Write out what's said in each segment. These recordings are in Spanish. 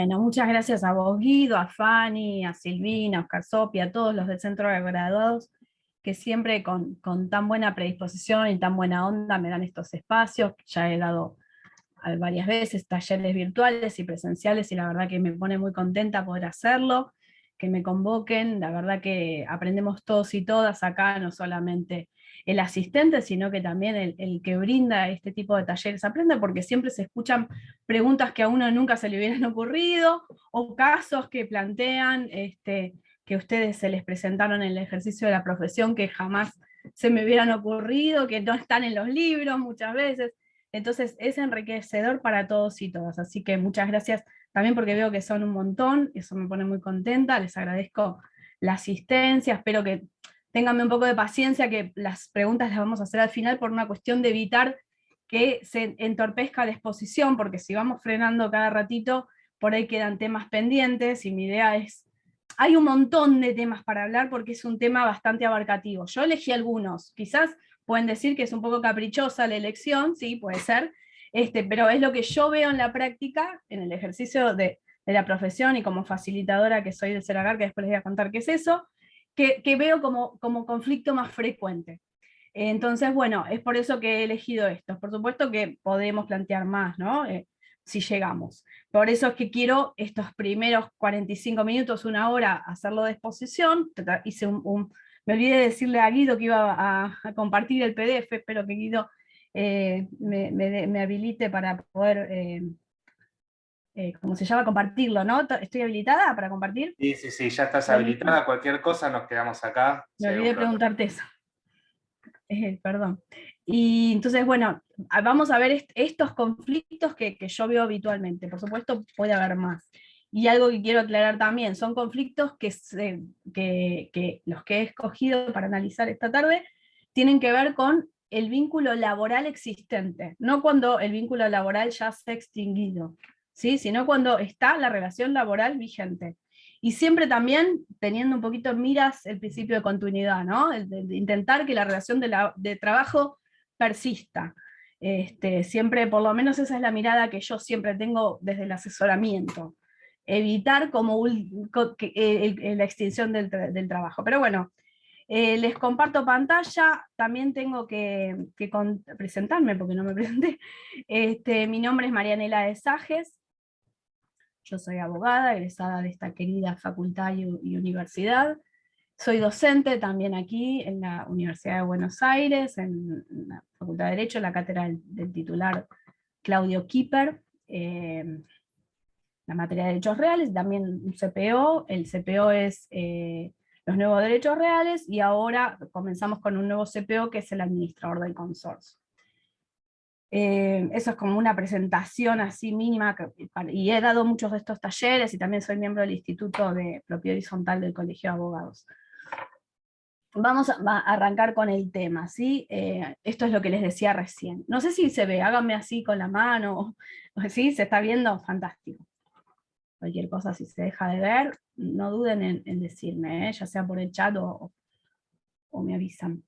Bueno, muchas gracias a vos, Guido, a Fanny, a Silvina, a Oscar Sopi, a todos los del Centro de Graduados, que siempre con tan buena predisposición y tan buena onda me dan estos espacios. Ya he dado varias veces talleres virtuales y presenciales, y la verdad que me pone muy contenta poder hacerlo, que me convoquen. La verdad que aprendemos todos y todas acá, no solamente el asistente, sino que también el que brinda este tipo de talleres aprende, porque siempre se escuchan preguntas que a uno nunca se le hubieran ocurrido, o casos que plantean, que a ustedes se les presentaron en el ejercicio de la profesión que jamás se me hubieran ocurrido, que no están en los libros muchas veces. Entonces es enriquecedor para todos y todas. Así que muchas gracias también, porque veo que son un montón, eso me pone muy contenta. Les agradezco la asistencia, espero que ténganme un poco de paciencia, que las preguntas las vamos a hacer al final por una cuestión de evitar que se entorpezca la exposición, porque si vamos frenando cada ratito, por ahí quedan temas pendientes, y mi idea es, hay un montón de temas para hablar porque es un tema bastante abarcativo. Yo elegí algunos, quizás pueden decir que es un poco caprichosa la elección, sí, puede ser, pero es lo que yo veo en la práctica, en el ejercicio de la profesión, y como facilitadora que soy del CERAGAR, que después les voy a contar qué es eso, que veo como conflicto más frecuente. Entonces, bueno, es por eso que he elegido estos. Por supuesto que podemos plantear más, ¿no? Si llegamos. Por eso es que quiero estos primeros 45 minutos, una hora, hacerlo de exposición. Hice me olvidé de decirle a Guido que iba a compartir el PDF, espero que Guido me habilite para poder, ¿cómo se llama? Compartirlo, ¿no? ¿Estoy habilitada para compartir? Sí, sí, sí, ya estás Me olvidé, habilitada. Cualquier cosa nos quedamos acá. me Si hay olvidé algún de problema. preguntarte eso. Perdón. Y entonces, bueno, vamos a ver estos conflictos que yo veo habitualmente. Por supuesto, puede haber más. Y algo que quiero aclarar también, son conflictos que los que he escogido para analizar esta tarde tienen que ver con el vínculo laboral existente, no cuando el vínculo laboral ya se ha extinguido, ¿sí? Sino cuando está la relación laboral vigente. Y siempre también teniendo un poquito en miras el principio de continuidad, ¿no? De intentar que la relación de trabajo persista. Siempre, por lo menos esa es la mirada que yo siempre tengo desde el asesoramiento. Evitar la extinción del trabajo. Pero bueno, les comparto pantalla. También tengo que presentarme, porque no me presenté. Mi nombre es Marianela de Sajes. Yo soy abogada, egresada de esta querida facultad y universidad. Soy docente también aquí en la Universidad de Buenos Aires, en la Facultad de Derecho, en la cátedra del titular Claudio Kipper, la materia de derechos reales, también un CPO. El CPO es los nuevos derechos reales, y ahora comenzamos con un nuevo CPO que es el administrador del consorcio. Eso es como una presentación así mínima, y he dado muchos de estos talleres, y también soy miembro del Instituto de Propiedad Horizontal del Colegio de Abogados. Vamos a arrancar con el tema, ¿sí? Esto es lo que les decía recién. No sé si se ve, háganme así con la mano, ¿sí? ¿Se está viendo? Fantástico. Cualquier cosa, si se deja de ver, no duden en decirme, ya sea por el chat o me avisan.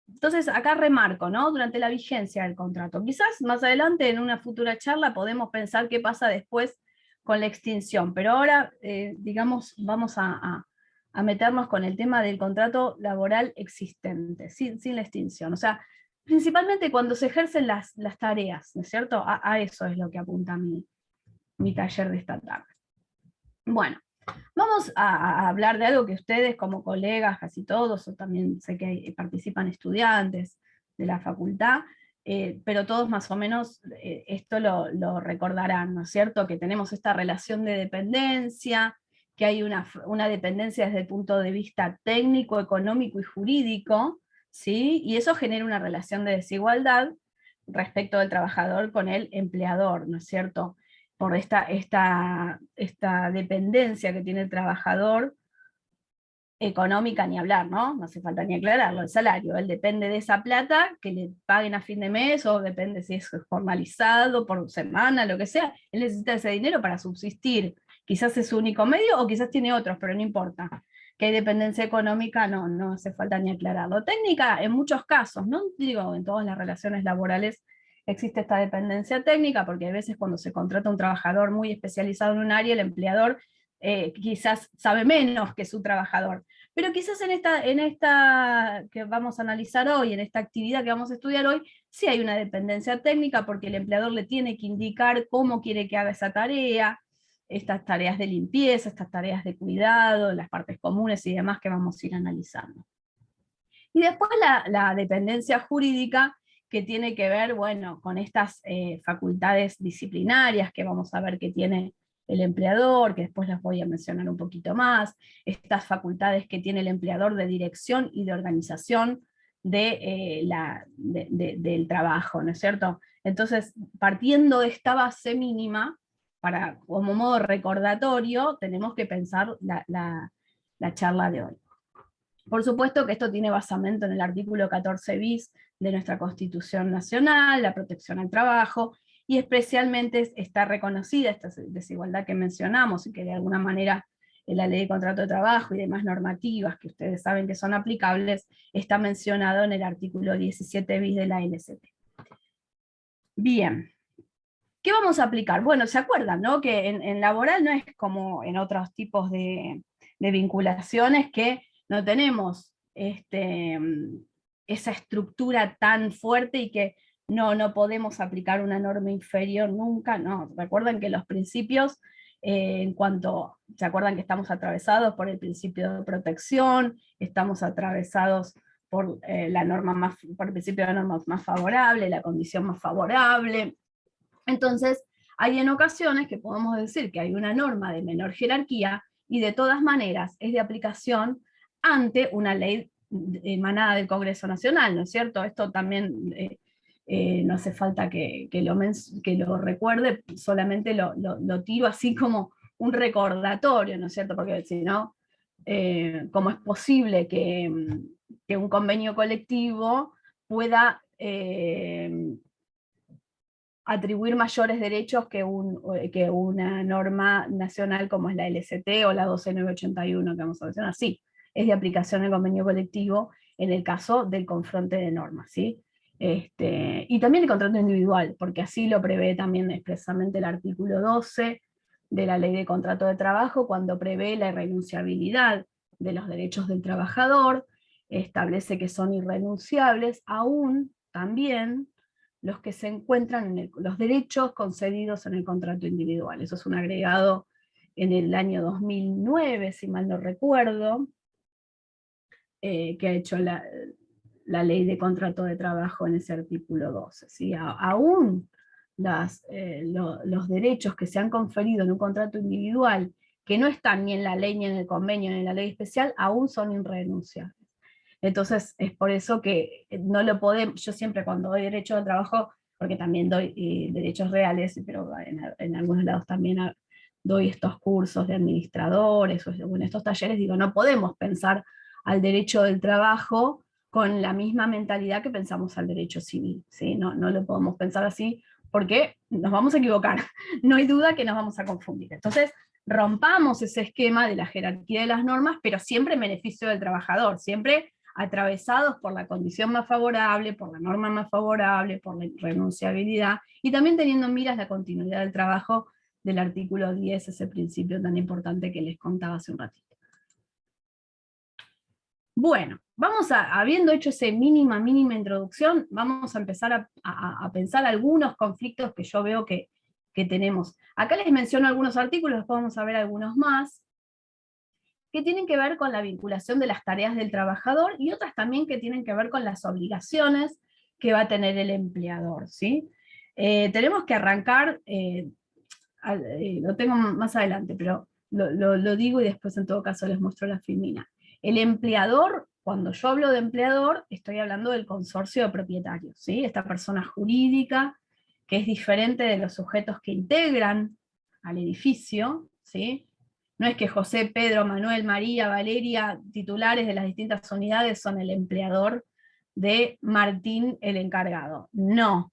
Entonces, acá remarco, ¿no? Durante la vigencia del contrato. Quizás más adelante, en una futura charla, podemos pensar qué pasa después con la extinción, pero ahora, digamos, vamos a meternos con el tema del contrato laboral existente, sin la extinción. O sea, principalmente cuando se ejercen las tareas, ¿no es cierto? A eso es lo que apunta mi taller de esta tarde. Bueno, vamos a hablar de algo que ustedes como colegas, casi todos, o también sé que participan estudiantes de la facultad, pero todos más o menos esto lo recordarán, ¿no es cierto? Que tenemos esta relación de dependencia, que hay una dependencia desde el punto de vista técnico, económico y jurídico, ¿sí? Y eso genera una relación de desigualdad respecto del trabajador con el empleador, ¿no es cierto? Por esta dependencia que tiene el trabajador, económica ni hablar, ¿no? No hace falta ni aclararlo, el salario, él depende de esa plata que le paguen a fin de mes, o depende si es formalizado, por semana, lo que sea, él necesita ese dinero para subsistir. Quizás es su único medio, o quizás tiene otros, pero no importa. Que hay dependencia económica, no hace falta ni aclararlo. Técnica, en muchos casos, no digo en todas las relaciones laborales, existe esta dependencia técnica, porque a veces cuando se contrata un trabajador muy especializado en un área, el empleador quizás sabe menos que su trabajador. Pero quizás en esta que vamos a analizar hoy, en esta actividad que vamos a estudiar hoy, sí hay una dependencia técnica, porque el empleador le tiene que indicar cómo quiere que haga esa tarea, estas tareas de limpieza, estas tareas de cuidado, las partes comunes y demás que vamos a ir analizando. Y después la dependencia jurídica, que tiene que ver, bueno, con estas facultades disciplinarias que vamos a ver que tiene el empleador, que después las voy a mencionar un poquito más, estas facultades que tiene el empleador de dirección y de organización del trabajo, ¿no es cierto? Entonces, partiendo de esta base mínima, como modo recordatorio, tenemos que pensar la charla de hoy. Por supuesto que esto tiene basamento en el artículo 14 bis de nuestra Constitución Nacional, la protección al trabajo, y especialmente está reconocida esta desigualdad que mencionamos y que de alguna manera en la ley de contrato de trabajo y demás normativas que ustedes saben que son aplicables, está mencionado en el artículo 17 bis de la LCT. Bien. ¿Qué vamos a aplicar? Bueno, ¿se acuerdan, no? Que en laboral no es como en otros tipos de vinculaciones, que no tenemos esa estructura tan fuerte y que no podemos aplicar una norma inferior nunca, no. Recuerden que los principios, ¿se acuerdan que estamos atravesados por el principio de protección? Estamos atravesados por por el principio de norma más favorable, la condición más favorable. Entonces, hay en ocasiones que podemos decir que hay una norma de menor jerarquía y de todas maneras es de aplicación ante una ley emanada del Congreso Nacional, ¿no es cierto? Esto también no hace falta que lo recuerde, solamente lo tiro así como un recordatorio, ¿no es cierto? Porque si no, ¿cómo es posible que un convenio colectivo pueda atribuir mayores derechos que una norma nacional como es la LCT o la 12981 que vamos a mencionar? Sí, es de aplicación el convenio colectivo en el caso del confronte de normas, ¿sí? Y también el contrato individual, porque así lo prevé también expresamente el artículo 12 de la Ley de Contrato de Trabajo, cuando prevé la irrenunciabilidad de los derechos del trabajador, establece que son irrenunciables, aún también los que se encuentran en los derechos concedidos en el contrato individual. Eso es un agregado en el año 2009, si mal no recuerdo, que ha hecho la ley de contrato de trabajo en ese artículo 12. ¿Sí? Aún los derechos que se han conferido en un contrato individual, que no están ni en la ley, ni en el convenio, ni en la ley especial, aún son irrenunciables. Entonces es por eso que no lo podemos, yo siempre cuando doy derecho al trabajo, porque también doy derechos reales, pero en algunos lados también doy estos cursos de administradores, o en estos talleres, digo, no podemos pensar al derecho del trabajo con la misma mentalidad que pensamos al derecho civil, ¿sí? No lo podemos pensar así porque nos vamos a equivocar, no hay duda que nos vamos a confundir. Entonces, rompamos ese esquema de la jerarquía de las normas, pero siempre en beneficio del trabajador, siempre atravesados por la condición más favorable, por la norma más favorable, por la renunciabilidad, y también teniendo en miras la continuidad del trabajo del artículo 10, ese principio tan importante que les contaba hace un ratito. Bueno, habiendo hecho esa mínima introducción, vamos a empezar a pensar algunos conflictos que yo veo que tenemos. Acá les menciono algunos artículos, después vamos a ver algunos más, que tienen que ver con la vinculación de las tareas del trabajador y otras también que tienen que ver con las obligaciones que va a tener el empleador, ¿sí? Tenemos que arrancar, lo tengo más adelante, pero lo digo y después en todo caso les muestro la filmina. El empleador, cuando yo hablo de empleador, estoy hablando del consorcio de propietarios, ¿sí? Esta persona jurídica que es diferente de los sujetos que integran al edificio, ¿sí? No es que José, Pedro, Manuel, María, Valeria, titulares de las distintas unidades, son el empleador de Martín, el encargado. No.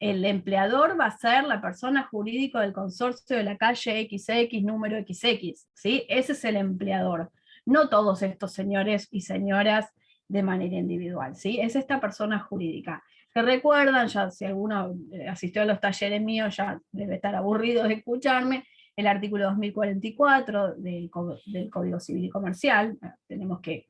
El empleador va a ser la persona jurídica del consorcio de la calle XX, número XX. ¿Sí? Ese es el empleador. No todos estos señores y señoras de manera individual. ¿Sí? Es esta persona jurídica. que recuerdan, ya si alguno asistió a los talleres míos ya debe estar aburrido de escucharme, el artículo 2044 del Código Civil y Comercial. Tenemos que,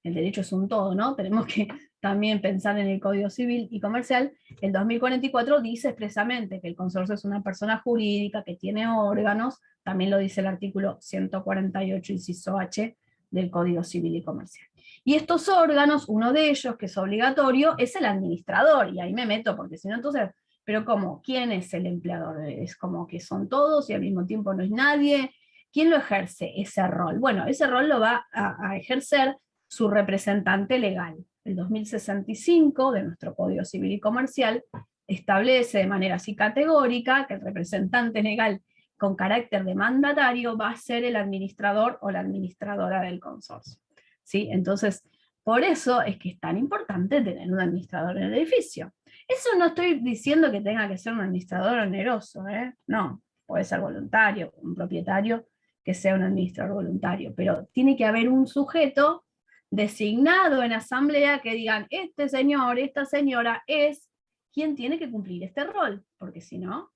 el derecho es un todo, ¿no? Tenemos que también pensar en el Código Civil y Comercial. El 2044 dice expresamente que el consorcio es una persona jurídica que tiene órganos, también lo dice el artículo 148, inciso H, del Código Civil y Comercial. Y estos órganos, uno de ellos, que es obligatorio, es el administrador, y ahí me meto, porque si no, entonces, pero ¿cómo? ¿Quién es el empleador? Es como que son todos y al mismo tiempo no es nadie. ¿Quién lo ejerce ese rol? Bueno, ese rol lo va a ejercer su representante legal. El 2065 de nuestro Código Civil y Comercial establece de manera así categórica que el representante legal con carácter de mandatario va a ser el administrador o la administradora del consorcio. ¿Sí? Entonces, por eso es que es tan importante tener un administrador en el edificio. Eso no estoy diciendo que tenga que ser un administrador oneroso, ¿eh? No, puede ser voluntario, un propietario que sea un administrador voluntario, pero tiene que haber un sujeto designado en asamblea que digan, este señor, esta señora es quien tiene que cumplir este rol, porque si no,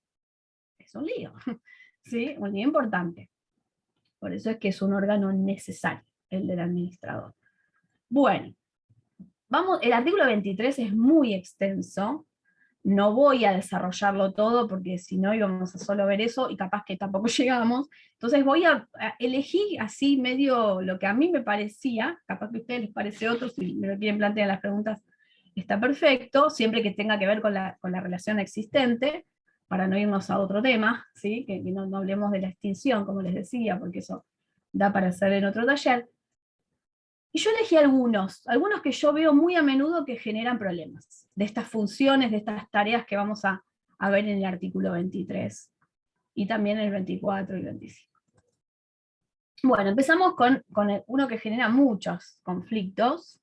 es un lío, ¿sí? Un lío importante. Por eso es que es un órgano necesario, el del administrador. Bueno, vamos, el artículo 23 es muy extenso, no voy a desarrollarlo todo porque si no íbamos a solo ver eso y capaz que tampoco llegamos. Entonces voy a elegir así medio lo que a mí me parecía, capaz que a ustedes les parece otro, si me lo quieren plantear en las preguntas está perfecto, siempre que tenga que ver con la relación existente, para no irnos a otro tema, ¿sí? que no hablemos de la extinción, como les decía, porque eso da para hacer en otro taller. Y yo elegí algunos que yo veo muy a menudo que generan problemas, de estas funciones, de estas tareas que vamos a ver en el artículo 23, y también el 24 y el 25. Bueno, empezamos con uno que genera muchos conflictos,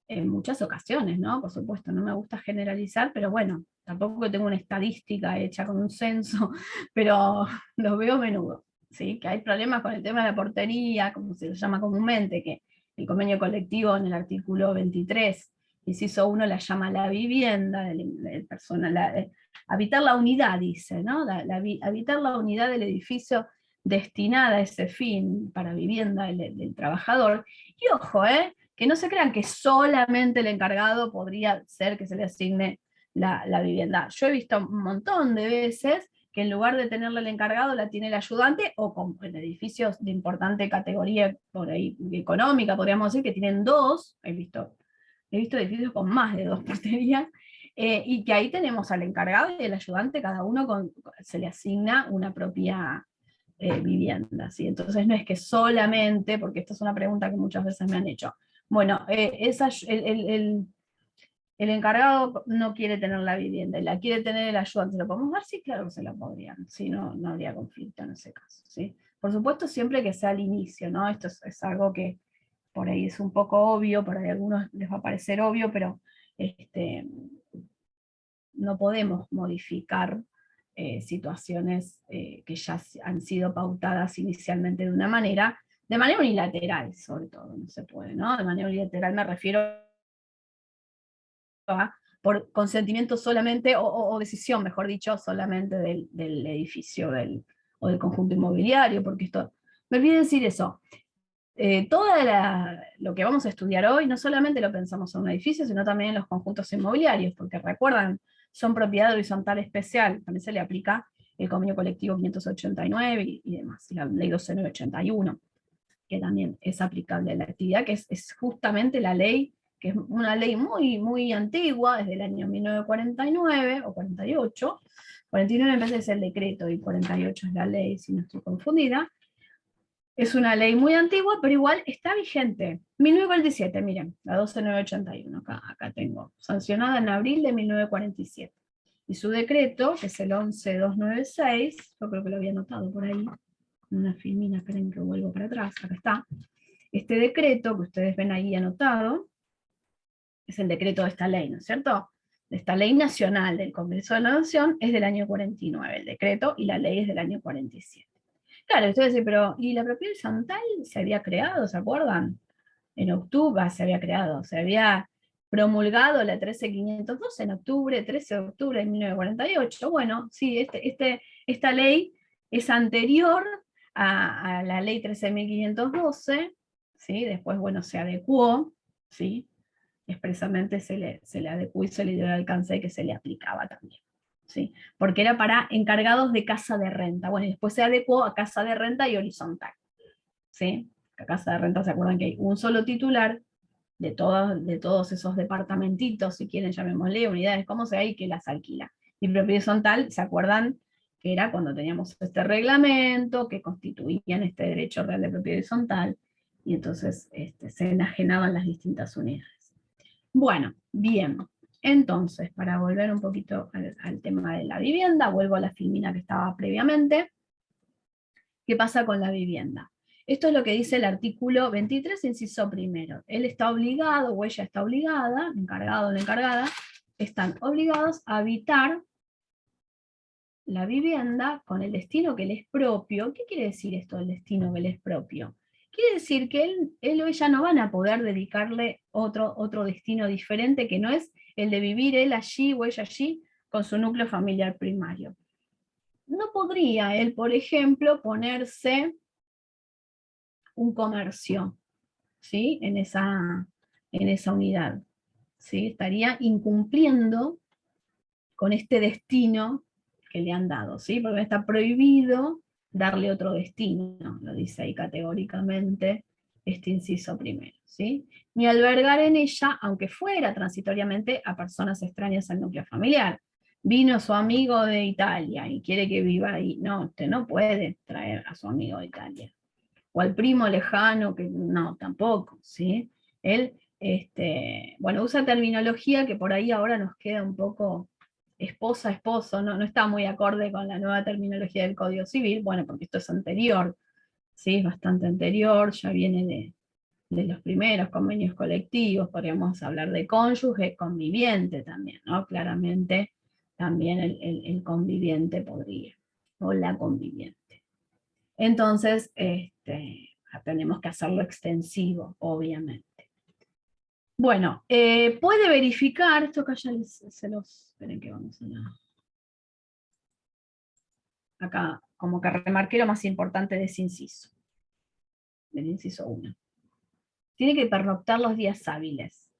en muchas ocasiones, ¿no? Por supuesto, no me gusta generalizar, pero bueno, tampoco tengo una estadística hecha con un censo, pero los veo a menudo, ¿sí? Que hay problemas con el tema de la portería, como se lo llama comúnmente, que el convenio colectivo en el artículo 23, inciso 1, la llama la vivienda del personal, habitar la unidad, dice, ¿no? Habitar la unidad del edificio destinada a ese fin para vivienda del trabajador. Y ojo, que no se crean que solamente el encargado podría ser que se le asigne la vivienda. Yo he visto un montón de veces que en lugar de tenerle el encargado la tiene el ayudante, o en edificios de importante categoría por ahí económica, podríamos decir, que tienen dos, he visto edificios con más de dos porterías, y que ahí tenemos al encargado y al ayudante, cada uno se le asigna una propia vivienda, ¿sí? Entonces no es que solamente, porque esta es una pregunta que muchas veces me han hecho, bueno, el encargado no quiere tener la vivienda y la quiere tener el ayudante, ¿lo podemos dar? Sí, claro que se lo podrían, si no, no habría conflicto en ese caso, ¿sí? Por supuesto, siempre que sea al inicio, ¿no? Esto es algo que por ahí es un poco obvio, por ahí a algunos les va a parecer obvio, pero no podemos modificar situaciones que ya han sido pautadas inicialmente de manera unilateral, sobre todo, no se puede, ¿no? De manera unilateral me refiero a por consentimiento solamente, o decisión, mejor dicho, solamente del edificio o del conjunto inmobiliario, porque esto, me olvidé decir eso, lo que vamos a estudiar hoy no solamente lo pensamos en un edificio, sino también en los conjuntos inmobiliarios, porque recuerdan, son propiedad horizontal especial, también se le aplica el convenio colectivo 589 y demás, y la ley 12981, que también es aplicable a la actividad, que es justamente la ley, que es una ley muy, muy antigua, desde el año 1949 o 48, 49 me parece que es el decreto y 48 es la ley, si no estoy confundida. Es una ley muy antigua, pero igual está vigente. 1947, miren, la 12981, acá tengo, sancionada en abril de 1947. Y su decreto, que es el 11296, yo creo que lo había anotado por ahí, una filmina, esperen que vuelvo para atrás, acá está. Este decreto que ustedes ven ahí anotado, es el decreto de esta ley, ¿no es cierto? De esta ley nacional del Congreso de la Nación, es del año 49, el decreto, y la ley es del año 47. Claro, ustedes dicen, pero ¿y la propiedad horizontal se había creado, se acuerdan? En octubre se había creado, promulgado la 13512 en octubre, 13 de octubre de 1948. Bueno, sí, esta ley es anterior a la ley 13.512, ¿sí? Después, bueno, se adecuó, ¿sí? Expresamente se le adecuó y se le dio el alcance de que se le aplicaba también, ¿sí? Porque era para encargados de casa de renta. Bueno, y después se adecuó a casa de renta y horizontal, ¿sí? La casa de renta, ¿se acuerdan que hay un solo titular de todos esos departamentitos, si quieren llamémosle, unidades, como sea, y que las alquila? Y propiedad horizontal, ¿se acuerdan que era cuando teníamos este reglamento que constituían este derecho real de propiedad horizontal? Y entonces se enajenaban las distintas unidades. Bueno, bien. Entonces, para volver un poquito al tema de la vivienda, vuelvo a la filmina que estaba previamente. ¿Qué pasa con la vivienda? Esto es lo que dice el artículo 23, inciso primero. Él está obligado, o ella está obligada, el encargado o la encargada, están obligados a habitar la vivienda con el destino que le es propio. ¿Qué quiere decir esto del destino que le es propio? Quiere decir que él o ella no van a poder dedicarle otro destino diferente que no es el de vivir él allí o ella allí con su núcleo familiar primario. No podría él, por ejemplo, ponerse un comercio, ¿sí? en esa unidad, ¿sí? Estaría incumpliendo con este destino que le han dado, ¿sí? Porque está prohibido darle otro destino, lo dice ahí categóricamente este inciso primero, ¿sí? Ni albergar en ella, aunque fuera transitoriamente, a personas extrañas al núcleo familiar. Vino su amigo de Italia y quiere que viva ahí. No, usted no puede traer a su amigo de Italia. O al primo lejano, que no, tampoco, ¿sí? Él, bueno, usa terminología que por ahí ahora nos queda un poco esposa, esposo, no está muy acorde con la nueva terminología del Código Civil, bueno, porque esto es anterior, ¿sí? Es bastante anterior, ya viene de los primeros convenios colectivos, podríamos hablar de cónyuge, conviviente también, ¿no? Claramente también el conviviente podría, o la conviviente. Entonces, tenemos que hacerlo extensivo, obviamente. Bueno, puede verificar, esto acá ya se los, esperen que vamos acá, como que remarqué lo más importante de ese inciso, del inciso 1. Tiene que pernoctar los días hábiles,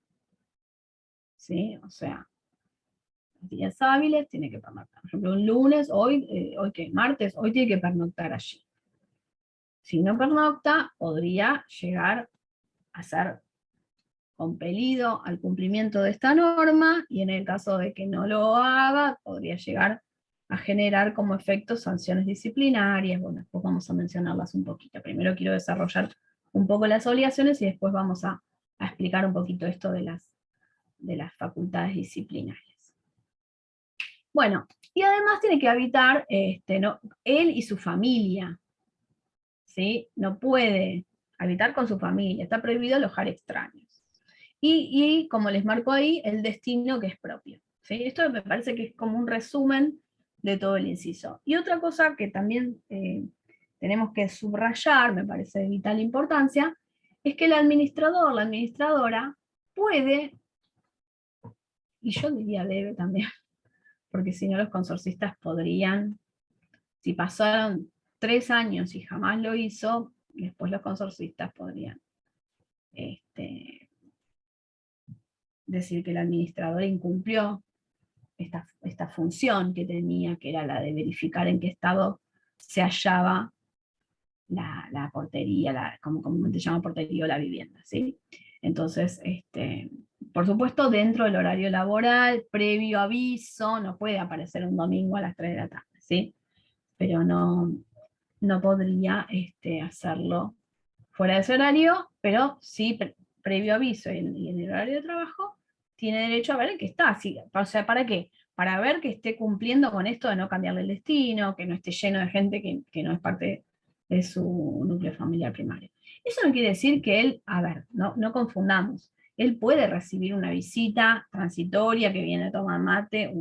¿sí? O sea, los días hábiles tiene que pernoctar. Por ejemplo, un lunes, hoy que martes, hoy tiene que pernoctar allí. Si no pernocta, podría llegar a ser compelido al cumplimiento de esta norma, y en el caso de que no lo haga, podría llegar a generar como efecto sanciones disciplinarias. Bueno, después vamos a mencionarlas un poquito. Primero quiero desarrollar un poco las obligaciones y después vamos a explicar un poquito esto de las facultades disciplinarias. Bueno, y además tiene que habitar él y su familia, ¿sí? No puede habitar con su familia, está prohibido alojar extraños. Y como les marco ahí, el destino que es propio, ¿sí? Esto me parece que es como un resumen de todo el inciso. Y otra cosa que también tenemos que subrayar, me parece de vital importancia, es que el administrador, la administradora, puede, y yo diría debe también, porque si no los consorcistas podrían, si pasaron 3 años y jamás lo hizo, después los consorcistas podrían decir que el administrador incumplió esta función que tenía, que era la de verificar en qué estado se hallaba la portería, como comúnmente se llama portería o la vivienda, ¿sí? Entonces, por supuesto, dentro del horario laboral, previo aviso, no puede aparecer un domingo a las 3 de la tarde, ¿sí? Pero no podría hacerlo fuera de ese horario, pero sí previo aviso y en el horario de trabajo, tiene derecho a ver en qué está. ¿Sí? O sea, ¿para qué? Para ver que esté cumpliendo con esto de no cambiarle el destino, que no esté lleno de gente que no es parte de su núcleo familiar primario. Eso no quiere decir que él, a ver, no confundamos, él puede recibir una visita transitoria que viene a tomar mate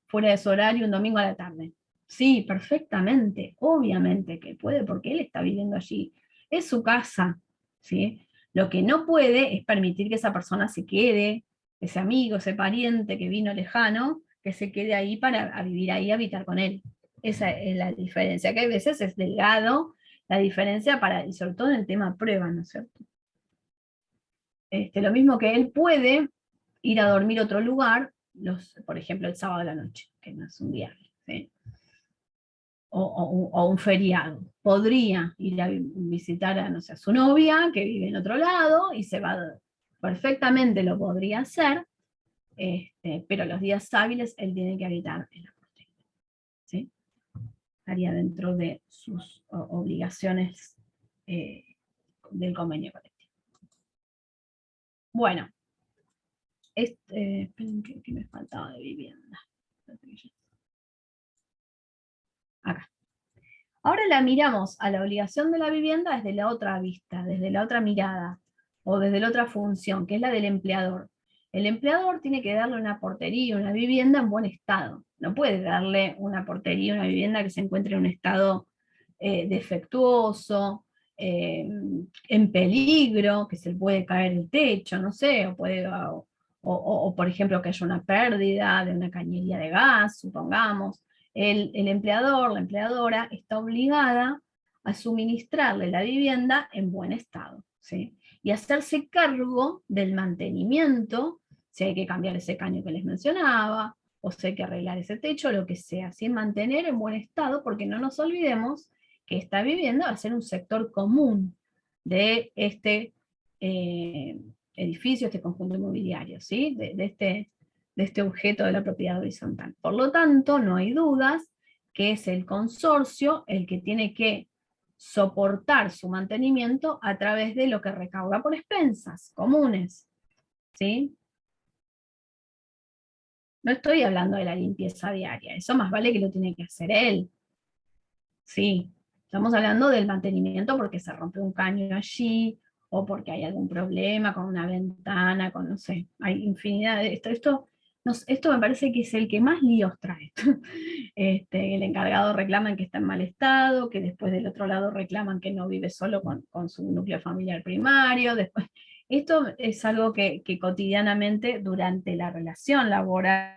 fuera de su horario un domingo a la tarde. Sí, perfectamente, obviamente que puede, porque él está viviendo allí. Es su casa, ¿sí? Lo que no puede es permitir que esa persona se quede, ese amigo, ese pariente que vino lejano, que se quede ahí para vivir ahí, habitar con él. Esa es la diferencia, que a veces es delgado la diferencia y sobre todo en el tema prueba, ¿no es cierto? Lo mismo que él puede ir a dormir a otro lugar, por ejemplo, el sábado de la noche, que no es un viaje, ¿sí? O un feriado. Podría ir a visitar a, no sé, a su novia, que vive en otro lado, y se va, perfectamente lo podría hacer, pero los días hábiles él tiene que habitar en la porteña, ¿sí? Estaría dentro de sus obligaciones del convenio colectivo. Bueno, esperen que me faltaba de vivienda. Acá. Ahora la miramos a la obligación de la vivienda desde la otra vista, desde la otra mirada, o desde la otra función, que es la del empleador. El empleador tiene que darle una portería, una vivienda en buen estado. No puede darle una portería, una vivienda que se encuentre en un estado defectuoso, en peligro, que se le puede caer el techo, no sé, o por ejemplo que haya una pérdida de una cañería de gas, supongamos. El empleador, la empleadora, está obligada a suministrarle la vivienda en buen estado, ¿sí? Y hacerse cargo del mantenimiento, si hay que cambiar ese caño que les mencionaba, o si hay que arreglar ese techo, lo que sea, sin mantener en buen estado, porque no nos olvidemos que esta vivienda va a ser un sector común de este edificio, este conjunto inmobiliario, ¿sí? De este objeto de la propiedad horizontal. Por lo tanto, no hay dudas que es el consorcio el que tiene que soportar su mantenimiento a través de lo que recauda por expensas comunes, ¿sí? No estoy hablando de la limpieza diaria, eso más vale que lo tiene que hacer él, ¿sí? Estamos hablando del mantenimiento porque se rompe un caño allí, o porque hay algún problema con una ventana, con no sé, hay infinidad de esto me parece que es el que más líos trae. El encargado reclaman que está en mal estado, que después del otro lado reclaman que no vive solo con su núcleo familiar primario. Después, esto es algo que cotidianamente durante la relación laboral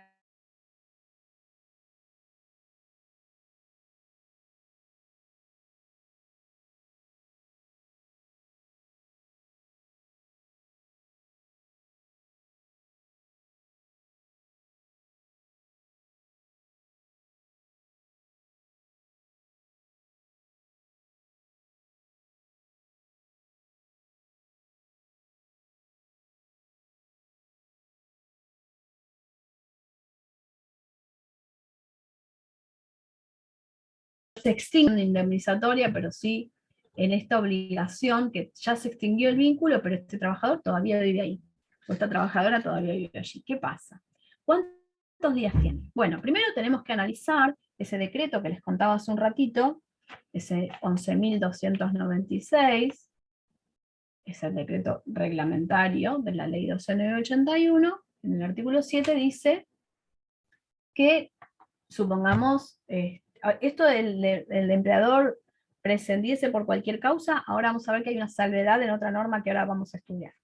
se extingue indemnizatoria, pero sí en esta obligación que ya se extinguió el vínculo, pero este trabajador todavía vive ahí, o esta trabajadora todavía vive allí. ¿Qué pasa? ¿Cuántos días tiene? Bueno, primero tenemos que analizar ese decreto que les contaba hace un ratito, ese 11.296, es el decreto reglamentario de la ley 12.981, en el artículo 7 dice que, supongamos, esto del empleador prescindiese por cualquier causa, ahora vamos a ver que hay una salvedad en otra norma que ahora vamos a estudiar.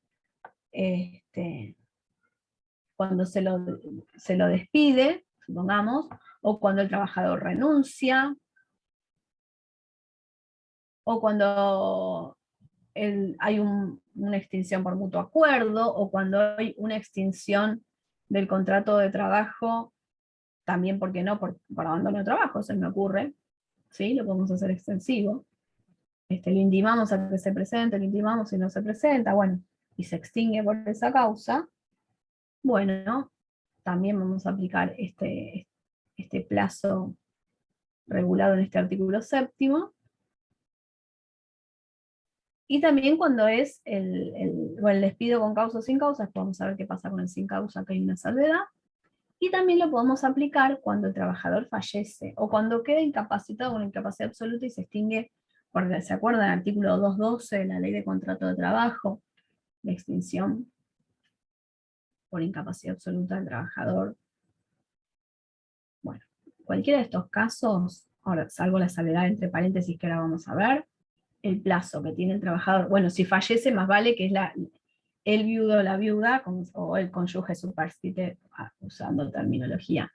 Cuando se lo despide, supongamos, o cuando el trabajador renuncia, o cuando hay una extinción por mutuo acuerdo, o cuando hay una extinción del contrato de trabajo, también, ¿por qué no? Por abandono de trabajo, se me ocurre, ¿sí? Lo podemos hacer extensivo. Lo intimamos a que se presente, lo intimamos y no se presenta, bueno, y se extingue por esa causa, bueno, también vamos a aplicar este plazo regulado en este artículo 7º, y también cuando es el despido con causa o sin causa, vamos a ver qué pasa con el sin causa, que hay una salvedad, y también lo podemos aplicar cuando el trabajador fallece, o cuando queda incapacitado con incapacidad absoluta y se extingue, porque se acuerdan el artículo 212 de la ley de contrato de trabajo, de extinción por incapacidad absoluta del trabajador. Bueno, cualquiera de estos casos, ahora salvo la salvedad entre paréntesis que ahora vamos a ver, el plazo que tiene el trabajador. Bueno, si fallece, más vale que es el viudo o la viuda, o el cónyuge superstite, usando terminología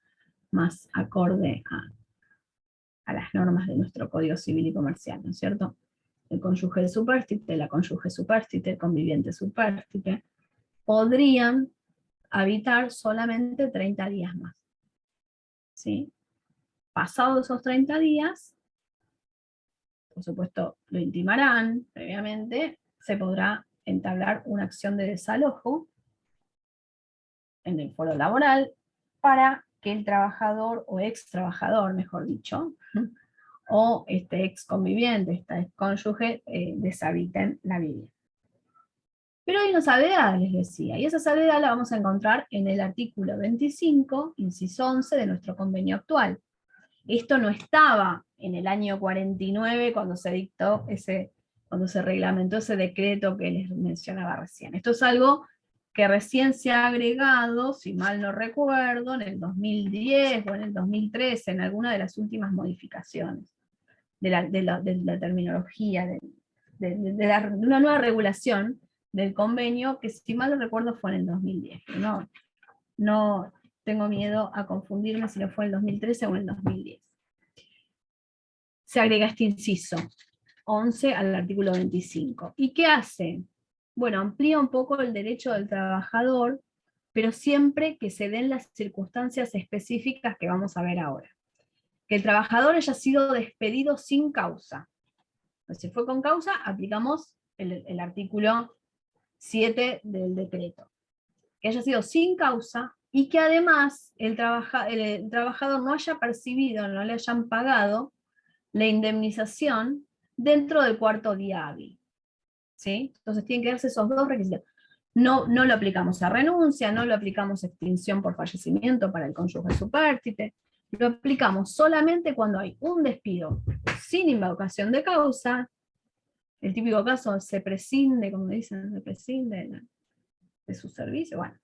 más acorde a las normas de nuestro Código Civil y Comercial, ¿no es cierto? El cónyuge superstite, la cónyuge superstite, el conviviente superstite, podrían habitar solamente 30 días más. ¿Sí? Pasados esos 30 días, por supuesto lo intimarán previamente, se podrá entablar una acción de desalojo en el foro laboral para que el trabajador o ex trabajador, mejor dicho, o este ex conviviente, este ex cónyuge, deshabiten la vivienda. Pero hay una salvedad, les decía, y esa salvedad la vamos a encontrar en el artículo 25, inciso 11 de nuestro convenio actual. Esto no estaba en el año 49 cuando se dictó cuando se reglamentó ese decreto que les mencionaba recién. Esto es algo que recién se ha agregado, si mal no recuerdo, en el 2010 o en el 2013, en alguna de las últimas modificaciones de la terminología, de una nueva regulación del convenio, que si mal no recuerdo fue en el 2010. No tengo miedo a confundirme si no fue en el 2013 o en el 2010. Se agrega este inciso 11 al artículo 25. ¿Y qué hace? Bueno, amplía un poco el derecho del trabajador, pero siempre que se den las circunstancias específicas que vamos a ver ahora. Que el trabajador haya sido despedido sin causa. Si fue con causa, aplicamos el artículo 7 del decreto. Que haya sido sin causa y que además el trabajador no haya percibido, no le hayan pagado la indemnización dentro del cuarto día hábil. ¿Sí? Entonces tienen que darse esos dos requisitos. No lo aplicamos a renuncia, no lo aplicamos a extinción por fallecimiento para el cónyuge superstite, lo aplicamos solamente cuando hay un despido sin invocación de causa. El típico caso se prescinde, como dicen, se prescinde de su servicio, bueno,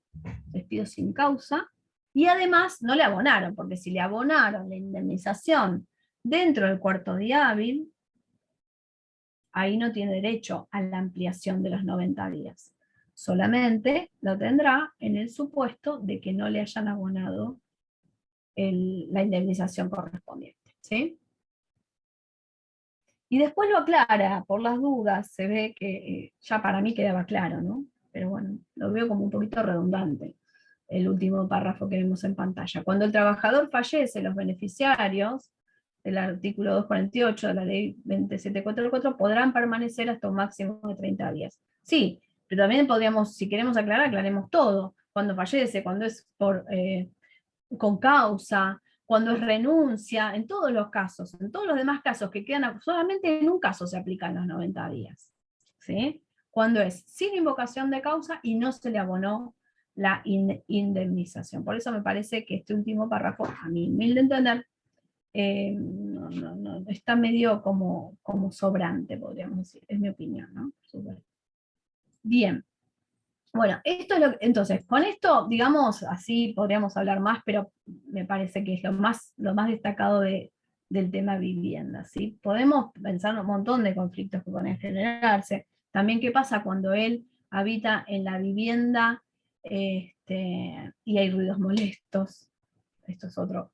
despido sin causa, y además no le abonaron, porque si le abonaron la indemnización dentro del cuarto día hábil, ahí no tiene derecho a la ampliación de los 90 días. Solamente lo tendrá en el supuesto de que no le hayan abonado la indemnización correspondiente. ¿Sí? Y después lo aclara, por las dudas, se ve que ya para mí quedaba claro, ¿no? Pero bueno, lo veo como un poquito redundante, el último párrafo que vemos en pantalla. Cuando el trabajador fallece, los beneficiarios del artículo 248 de la ley 27444 podrán permanecer hasta un máximo de 30 días. Sí, pero también podríamos, si queremos aclarar, aclaremos todo. Cuando fallece, cuando es con causa, cuando es renuncia, en todos los casos, en todos los demás casos que quedan, solamente en un caso se aplican los 90 días. ¿Sí? Cuando es sin invocación de causa y no se le abonó la indemnización. Por eso me parece que este último párrafo, a mi humilde entender, no, está medio como sobrante, podríamos decir, es mi opinión, ¿no? Super. Bien. Bueno, esto es entonces, con esto, digamos, así podríamos hablar más, pero me parece que es lo más destacado del tema vivienda, ¿sí? Podemos pensar un montón de conflictos que pueden generarse. También qué pasa cuando él habita en la vivienda y hay ruidos molestos. Esto es otro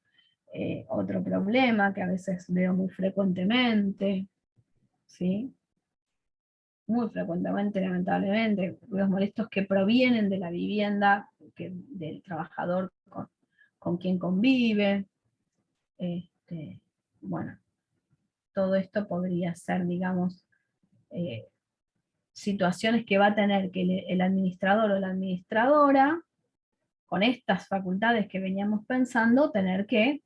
problema que a veces veo muy frecuentemente, ¿sí? Muy frecuentemente, lamentablemente, ruidos molestos que provienen de la vivienda, del trabajador con quien convive. Bueno, todo esto podría ser, digamos, situaciones que va a tener que el administrador o la administradora, con estas facultades que veníamos pensando, tener que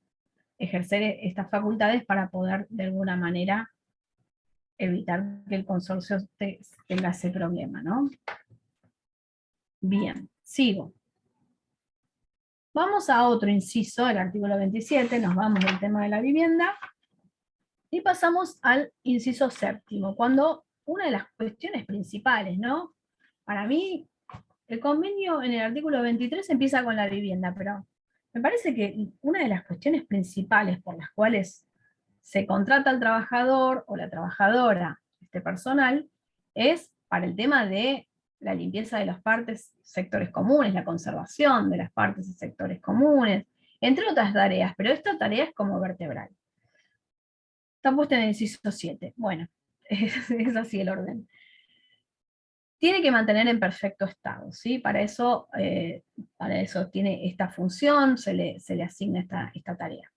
ejercer estas facultades para poder, de alguna manera, evitar que el consorcio tenga ese problema, ¿no? Bien, sigo. Vamos a otro inciso del artículo 27, nos vamos del tema de la vivienda, y pasamos al inciso séptimo, cuando una de las cuestiones principales, ¿no? Para mí, el convenio en el artículo 23 empieza con la vivienda, pero me parece que una de las cuestiones principales por las cuales se contrata al trabajador o la trabajadora, este personal, es para el tema de la limpieza de las partes, sectores comunes, la conservación de las partes y sectores comunes, entre otras tareas, pero esta tarea es como vertebral. Está puesta en el inciso 7. Bueno, es así el orden. Tiene que mantener en perfecto estado, ¿sí? Para eso tiene esta función, se le asigna esta tarea.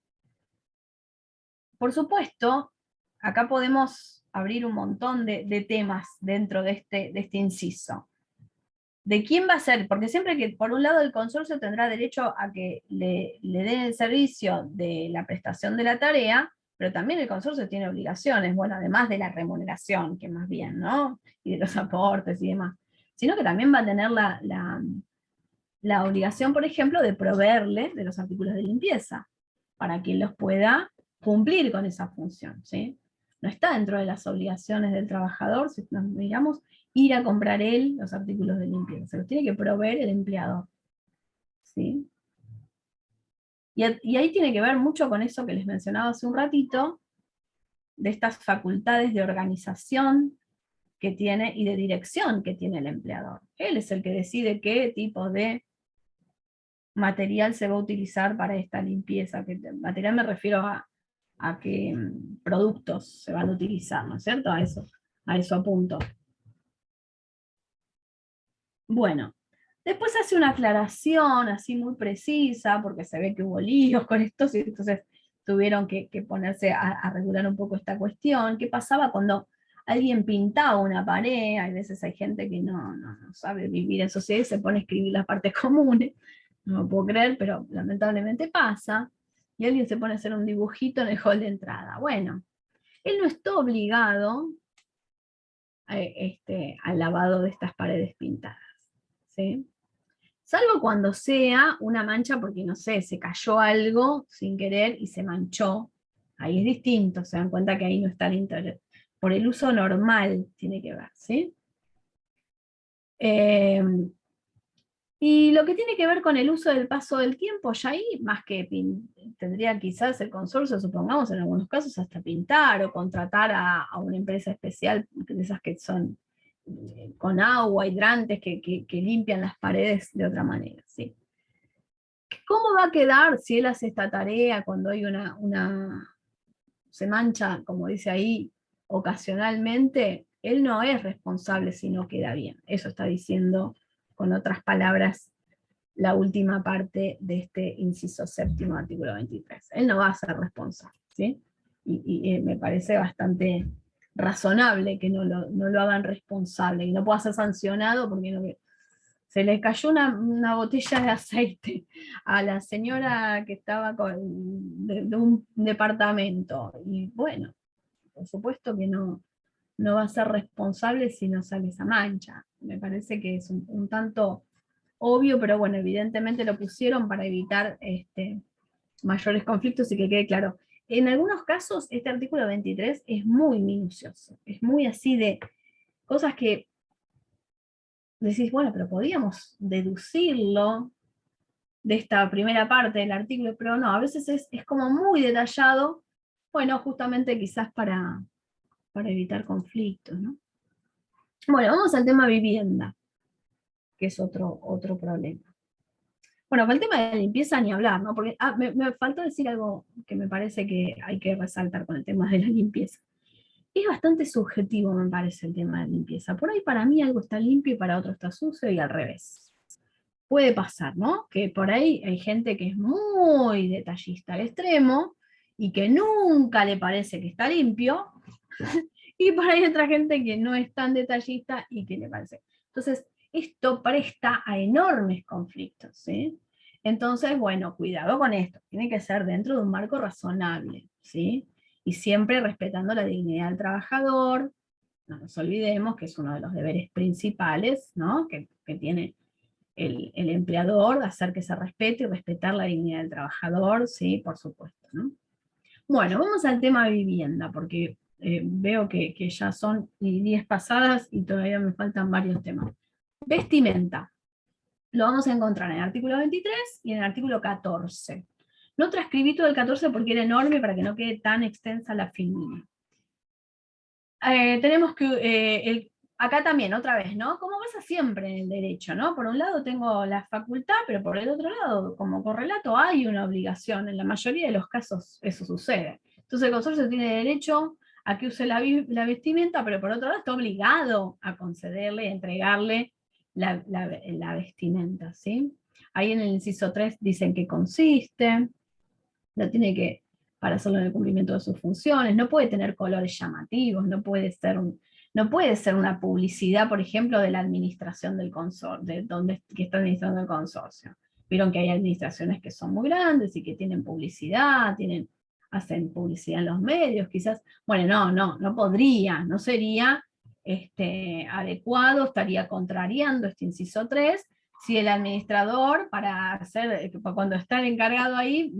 Por supuesto, acá podemos abrir un montón de temas dentro de este inciso. ¿De quién va a ser? Porque siempre que, por un lado, el consorcio tendrá derecho a que le den el servicio de la prestación de la tarea, pero también el consorcio tiene obligaciones, bueno, además de la remuneración, que más bien, ¿no? Y de los aportes y demás. Sino que también va a tener la obligación, por ejemplo, de proveerle de los artículos de limpieza, para que los pueda cumplir con esa función, ¿sí? No está dentro de las obligaciones del trabajador, si nos miramos, ir a comprar él los artículos de limpieza, se los tiene que proveer el empleador, ¿sí? Y ahí tiene que ver mucho con eso que les mencionaba hace un ratito, de estas facultades de organización que tiene y de dirección que tiene el empleador. Él es el que decide qué tipo de material se va a utilizar para esta limpieza. Material me refiero a qué productos se van a utilizar, ¿no es cierto? A eso apunto. Bueno, después hace una aclaración así muy precisa, porque se ve que hubo líos con esto, y entonces tuvieron que ponerse a regular un poco esta cuestión. ¿Qué pasaba cuando alguien pintaba una pared? Hay veces hay gente que no sabe vivir en sociedad y se pone a escribir las partes comunes. No lo puedo creer, pero lamentablemente pasa. Y alguien se pone a hacer un dibujito en el hall de entrada. Bueno, él no está obligado al lavado de estas paredes pintadas, ¿sí? Salvo cuando sea una mancha porque, no sé, se cayó algo sin querer y se manchó. Ahí es distinto, se dan cuenta que ahí no está el interés. Por el uso normal tiene que ver, ¿sí? Y lo que tiene que ver con el uso del paso del tiempo, ya ahí, más que tendría quizás el consorcio, supongamos, en algunos casos, hasta pintar o contratar a una empresa especial, de esas que son con agua, hidrantes, que limpian las paredes de otra manera, ¿sí? ¿Cómo va a quedar si él hace esta tarea cuando hay se mancha, como dice ahí, ocasionalmente? Él no es responsable si no queda bien. Eso está diciendo, con otras palabras, la última parte de este inciso séptimo, artículo 23. Él no va a ser responsable, ¿sí? Y me parece bastante razonable que no lo hagan responsable, y no pueda ser sancionado porque se le cayó una botella de aceite a la señora que estaba de un departamento, y bueno, por supuesto que no va a ser responsable si no sale esa mancha. Me parece que es un tanto obvio, pero bueno, evidentemente lo pusieron para evitar mayores conflictos y que quede claro. En algunos casos, este artículo 23 es muy minucioso, es muy así de cosas que decís, bueno, pero podíamos deducirlo de esta primera parte del artículo, pero no, a veces es como muy detallado, bueno, justamente quizás para evitar conflictos, ¿no? Bueno, vamos al tema vivienda, que es otro problema. Bueno, con el tema de limpieza ni hablar, ¿no? Porque me faltó decir algo que me parece que hay que resaltar con el tema de la limpieza. Es bastante subjetivo, me parece, el tema de limpieza. Por ahí para mí algo está limpio y para otro está sucio y al revés. Puede pasar, ¿no? Que por ahí hay gente que es muy detallista al extremo y que nunca le parece que está limpio, y por ahí hay otra gente que no es tan detallista y que le parece. Entonces, esto presta a enormes conflictos, ¿sí? Entonces, bueno, cuidado con esto. Tiene que ser dentro de un marco razonable, ¿sí? Y siempre respetando la dignidad del trabajador. No nos olvidemos que es uno de los deberes principales, ¿no? que tiene el empleador, de hacer que se respete y respetar la dignidad del trabajador, sí, por supuesto, ¿no? Bueno, vamos al tema vivienda, porque veo que ya son 10 pasadas y todavía me faltan varios temas. Vestimenta. Lo vamos a encontrar en el artículo 23 y en el artículo 14. No transcribí todo el 14 porque era enorme para que no quede tan extensa la filmina. tenemos que, acá también, otra vez, ¿no? Como pasa siempre en el derecho, ¿no? Por un lado tengo la facultad, pero por el otro lado, como correlato, hay una obligación. En la mayoría de los casos eso sucede. Entonces el consorcio tiene derecho a que use la vestimenta, pero por otro lado está obligado a concederle, a entregarle la vestimenta, ¿sí? Ahí en el inciso 3 dicen que consiste, lo tiene que, para hacerlo en el cumplimiento de sus funciones, no puede tener colores llamativos, no puede ser una publicidad, por ejemplo, de la administración del consorcio, de donde que está administrando el consorcio. Vieron que hay administraciones que son muy grandes y que tienen publicidad, hacen publicidad en los medios, quizás, bueno, no podría, no sería adecuado, estaría contrariando este inciso 3, si el administrador, cuando está el encargado ahí,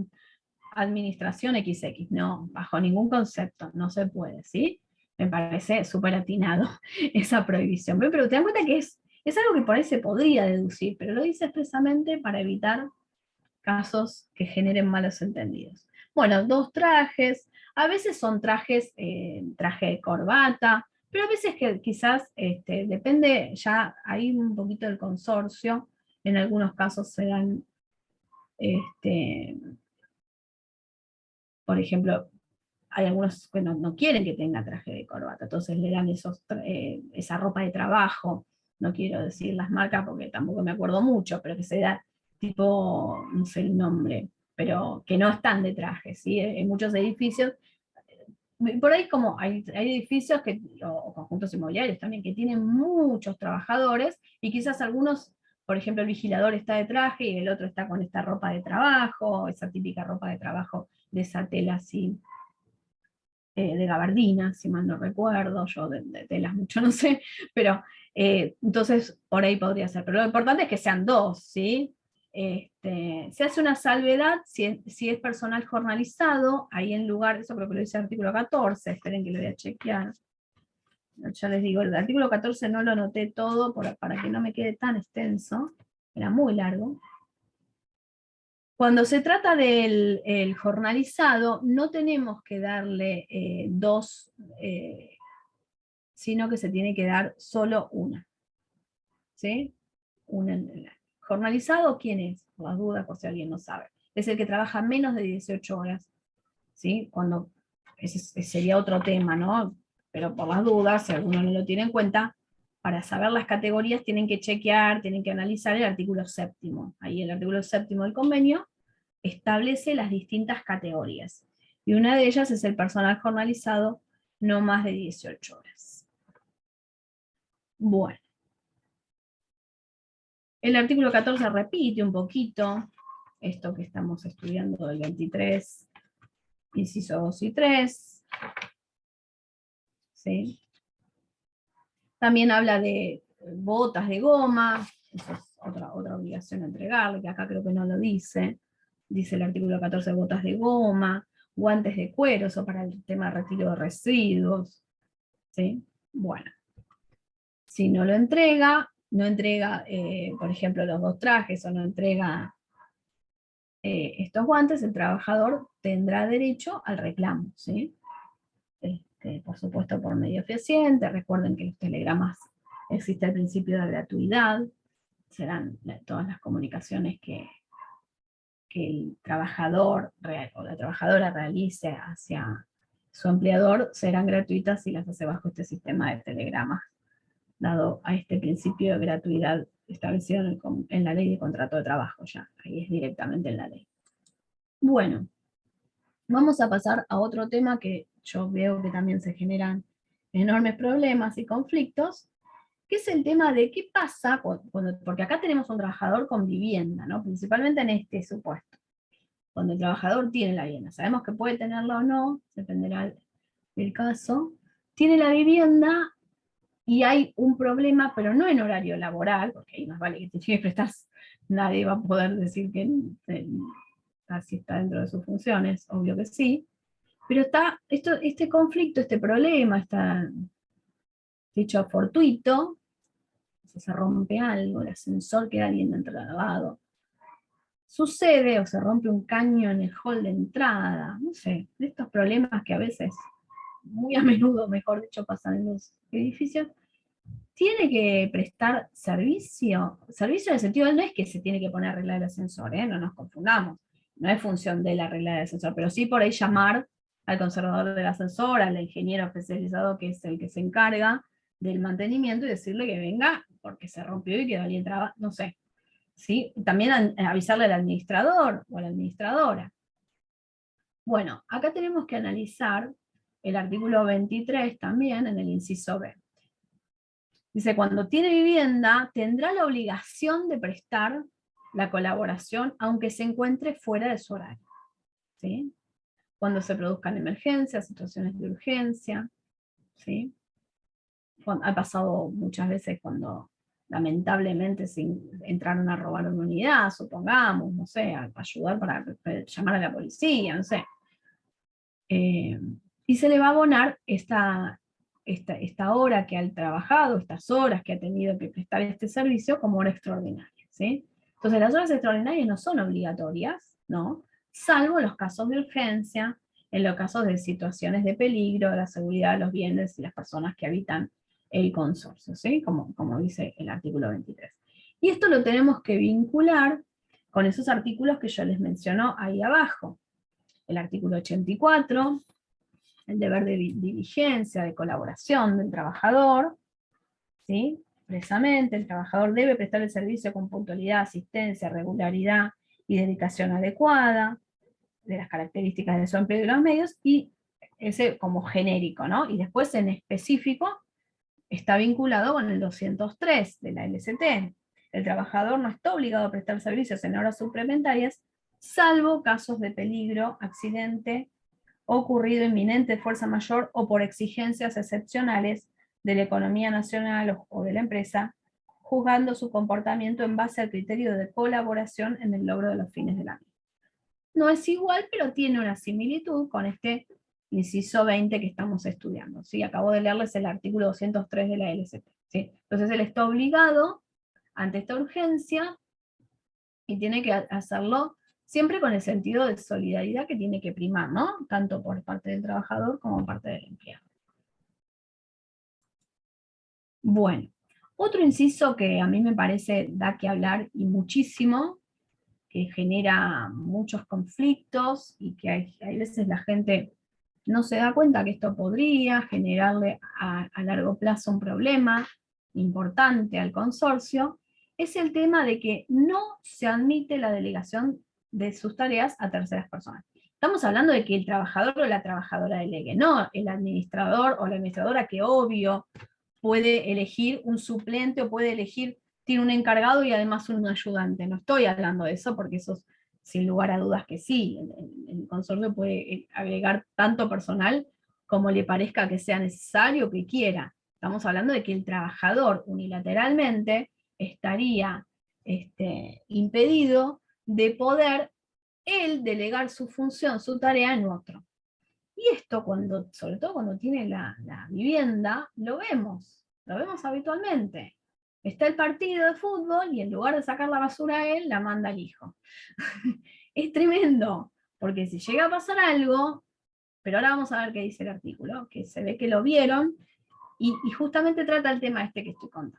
administración XX, no, bajo ningún concepto, no se puede, ¿sí? Me parece súper atinado esa prohibición. Pero te das cuenta que es algo que por ahí se podría deducir, pero lo dice expresamente para evitar casos que generen malos entendidos. Bueno, 2 trajes, a veces son trajes, traje de corbata, pero a veces que quizás depende ya ahí un poquito del consorcio, en algunos casos serán por ejemplo, hay algunos que no quieren que tenga traje de corbata, entonces le dan esa ropa de trabajo, no quiero decir las marcas porque tampoco me acuerdo mucho, pero que se da tipo, no sé el nombre, pero que no están de traje, ¿sí? En muchos edificios, por ahí como hay edificios o conjuntos inmobiliarios también que tienen muchos trabajadores y quizás algunos, por ejemplo, el vigilador está de traje y el otro está con esta ropa de trabajo, esa típica ropa de trabajo de esa tela así, de gabardina, si mal no recuerdo, yo de telas mucho no sé, pero entonces por ahí podría ser. Pero lo importante es que sean 2, ¿sí? Se hace una salvedad si es personal jornalizado, ahí en lugar, eso creo que lo dice el artículo 14, esperen que lo voy a chequear. Ya les digo, el artículo 14 no lo anoté todo para que no me quede tan extenso, era muy largo. Cuando se trata del jornalizado, no tenemos que darle 2, sino que se tiene que dar solo una. ¿Sí? Jornalizado, ¿quién es? Por las dudas, por si alguien no sabe. Es el que trabaja menos de 18 horas. ¿Sí? Ese sería otro tema, ¿no? Pero por las dudas, si alguno no lo tiene en cuenta, para saber las categorías tienen que chequear, tienen que analizar el artículo 7. Ahí el artículo 7 del convenio establece las distintas categorías. Y una de ellas es el personal jornalizado no más de 18 horas. Bueno. El artículo 14 repite un poquito esto que estamos estudiando del 23, inciso 2 y 3. ¿Sí? También habla de botas de goma, esa es otra obligación a entregarle, que acá creo que no lo dice. Dice el artículo 14, botas de goma, guantes de cuero, eso para el tema de retiro de residuos. ¿Sí? Bueno, si no lo entrega, no entrega, por ejemplo, los 2 trajes, o no entrega estos guantes, el trabajador tendrá derecho al reclamo, ¿sí? Por supuesto por medio fehaciente. Recuerden que en los telegramas existe el principio de gratuidad, serán todas las comunicaciones que el trabajador o la trabajadora realice hacia su empleador serán gratuitas si las hace bajo este sistema de telegramas, dado a este principio de gratuidad establecido en la ley de contrato de trabajo, ya, ahí es directamente en la ley. Bueno, vamos a pasar a otro tema que yo veo que también se generan enormes problemas y conflictos, que es el tema de qué pasa, porque acá tenemos un trabajador con vivienda, ¿no? Principalmente en este supuesto, cuando el trabajador tiene la vivienda. Sabemos que puede tenerla o no, dependerá del caso. Tiene la vivienda y hay un problema, pero no en horario laboral, porque ahí más vale que te llegue a prestar, nadie va a poder decir que si está dentro de sus funciones, obvio que sí, pero está este conflicto, este problema, está hecho fortuito, si se rompe algo, el ascensor queda alguien entrado, sucede o se rompe un caño en el hall de entrada, no sé, de estos problemas que a veces muy a menudo, mejor dicho, pasan en los edificios, tiene que prestar servicio. Servicio en el sentido, no es que se tiene que poner a arreglar el ascensor, no nos confundamos. No es función de la regla del ascensor, pero sí por ahí llamar al conservador del ascensor, al ingeniero especializado que es el que se encarga del mantenimiento y decirle que venga porque se rompió y quedó alguien trabajando, no sé. ¿Sí? También avisarle al administrador o a la administradora. Bueno, acá tenemos que analizar el artículo 23 también en el inciso B. Dice, cuando tiene vivienda, tendrá la obligación de prestar la colaboración aunque se encuentre fuera de su horario. ¿Sí? Cuando se produzcan emergencias, situaciones de urgencia. ¿Sí? Ha pasado muchas veces cuando lamentablemente entraron a robar una unidad, supongamos, no sé, a ayudar para llamar a la policía, no sé. Y se le va a abonar esta hora que ha trabajado, estas horas que ha tenido que prestar este servicio como hora extraordinaria, ¿sí? Entonces las horas extraordinarias no son obligatorias, ¿no? Salvo en los casos de urgencia, en los casos de situaciones de peligro, de la seguridad de los bienes y las personas que habitan el consorcio, ¿sí? Como dice el artículo 23. Y esto lo tenemos que vincular con esos artículos que yo les menciono ahí abajo. El artículo 84, el deber de diligencia, de colaboración del trabajador, ¿sí? Expresamente, el trabajador debe prestar el servicio con puntualidad, asistencia, regularidad y dedicación adecuada, de las características de su empleo y de los medios, y ese como genérico, ¿no? Y después en específico está vinculado con el 203 de la LST. El trabajador no está obligado a prestar servicios en horas suplementarias, salvo casos de peligro, accidente, ocurrido inminente, fuerza mayor o por exigencias excepcionales de la economía nacional o de la empresa, juzgando su comportamiento en base al criterio de colaboración en el logro de los fines del año. No es igual, pero tiene una similitud con este inciso 20 que estamos estudiando. ¿Sí? Acabo de leerles el artículo 203 de la LCP. ¿Sí? Entonces él está obligado ante esta urgencia y tiene que hacerlo siempre con el sentido de solidaridad que tiene que primar, ¿no? Tanto por parte del trabajador como por parte del empleado. Bueno, otro inciso que a mí me parece da que hablar y muchísimo, que genera muchos conflictos y que hay veces la gente no se da cuenta que esto podría generarle a largo plazo un problema importante al consorcio, es el tema de que no se admite la delegación de sus tareas a terceras personas. Estamos hablando de que el trabajador o la trabajadora delegue, no el administrador o la administradora que obvio puede elegir un suplente o puede elegir, tiene un encargado y además un ayudante. No estoy hablando de eso porque eso sin lugar a dudas que sí. El consorcio puede agregar tanto personal como le parezca que sea necesario, que quiera. Estamos hablando de que el trabajador unilateralmente estaría impedido de poder él delegar su función, su tarea en otro. Y esto, sobre todo cuando tiene la vivienda, lo vemos habitualmente. Está el partido de fútbol y en lugar de sacar la basura a él, la manda al hijo. Es tremendo, porque si llega a pasar algo, pero ahora vamos a ver qué dice el artículo, que se ve que lo vieron, y justamente trata el tema este que estoy contando.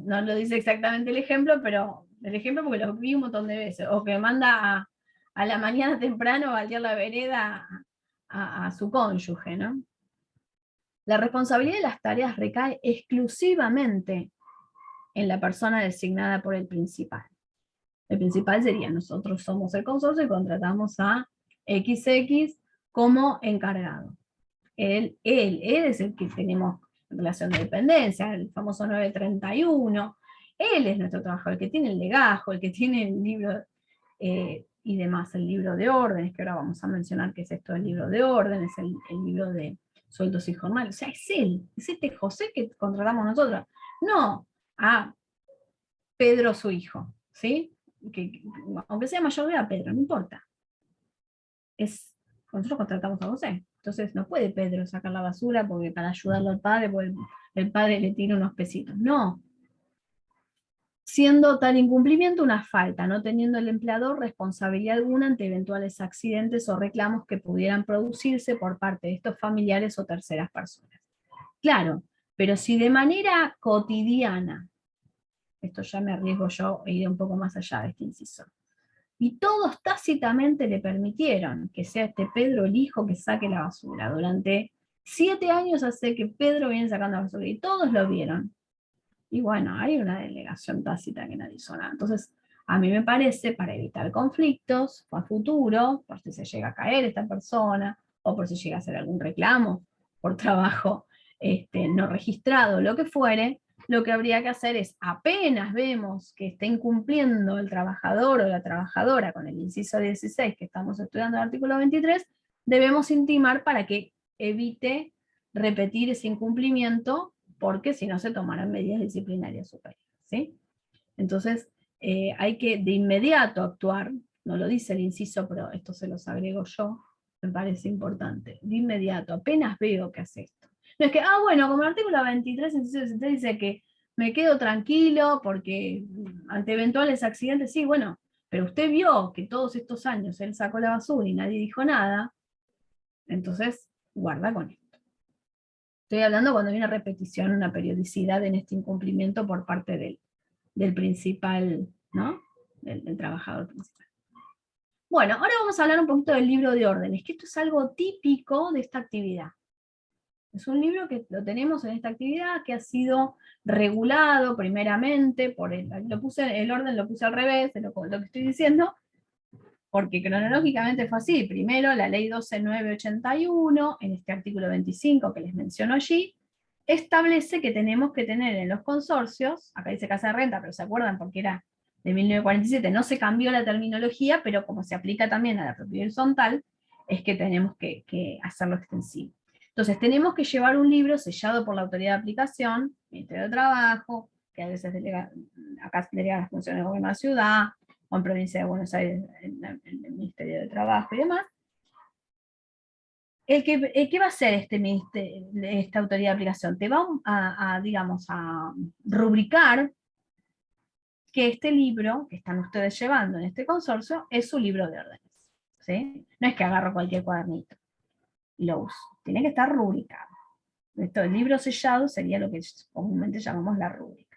No lo dice exactamente el ejemplo, pero el ejemplo porque lo vi un montón de veces, o que manda a la mañana temprano a baldear la vereda a su cónyuge, ¿no? La responsabilidad de las tareas recae exclusivamente en la persona designada por el principal. El principal sería, nosotros somos el consorcio y contratamos a XX como encargado. Él es el que tenemos relación de dependencia, el famoso 931. Él es nuestro trabajador, el que tiene el legajo, el que tiene el libro y demás, el libro de órdenes, que ahora vamos a mencionar que es esto del libro de órdenes, el libro de sueldos y jornales. O sea, es él, es este José que contratamos nosotros. No a Pedro su hijo, ¿sí? Que, aunque sea mayor de edad, Pedro, no importa. Nosotros contratamos a José. Entonces no puede Pedro sacar la basura porque para ayudarlo al padre, porque el padre le tira unos pesitos. No. siendo tal incumplimiento una falta, no teniendo el empleador responsabilidad alguna ante eventuales accidentes o reclamos que pudieran producirse por parte de estos familiares o terceras personas. Claro, pero si de manera cotidiana, esto ya me arriesgo yo e iré un poco más allá de este inciso, y todos tácitamente le permitieron que sea este Pedro el hijo que saque la basura. Durante 7 años hace que Pedro viene sacando la basura y todos lo vieron. Y bueno, hay una delegación tácita que nadie hizo nada. Entonces, a mí me parece, para evitar conflictos a futuro, por si se llega a caer esta persona, o por si llega a hacer algún reclamo por trabajo no registrado, lo que fuere, lo que habría que hacer es, apenas vemos que está incumpliendo el trabajador o la trabajadora con el inciso 16 que estamos estudiando en el artículo 23, debemos intimar para que evite repetir ese incumplimiento, porque si no se tomarán medidas disciplinarias superiores, ¿sí? Entonces, hay que de inmediato actuar, no lo dice el inciso, pero esto se los agrego yo, me parece importante, de inmediato, apenas veo que hace esto. No es que, bueno, como el artículo 23, inciso 63 dice que me quedo tranquilo porque ante eventuales accidentes, sí, bueno, pero usted vio que todos estos años él sacó la basura y nadie dijo nada, entonces guarda con esto. Estoy hablando cuando hay una repetición, una periodicidad en este incumplimiento por parte del principal, ¿no? Del trabajador principal. Bueno, ahora vamos a hablar un poquito del libro de órdenes, que esto es algo típico de esta actividad. Es un libro que lo tenemos en esta actividad, que ha sido regulado primeramente por el orden lo puse al revés de lo que estoy diciendo, porque cronológicamente fue así. Primero la ley 12.981, en este artículo 25 que les menciono allí, establece que tenemos que tener en los consorcios, acá dice casa de renta, pero se acuerdan porque era de 1947, no se cambió la terminología, pero como se aplica también a la propiedad horizontal, es que tenemos que hacerlo extensivo. Entonces tenemos que llevar un libro sellado por la autoridad de aplicación, Ministerio de Trabajo, que a veces acá delega las funciones del gobierno de la ciudad, o en provincia de Buenos Aires, en el Ministerio de Trabajo y demás. ¿Qué va a hacer esta autoridad de aplicación? Te va digamos, a rubricar que este libro que están ustedes llevando en este consorcio es su libro de órdenes, ¿sí? No es que agarro cualquier cuadernito y lo uso, tiene que estar rubricado. El libro sellado sería lo que comúnmente llamamos la rúbrica.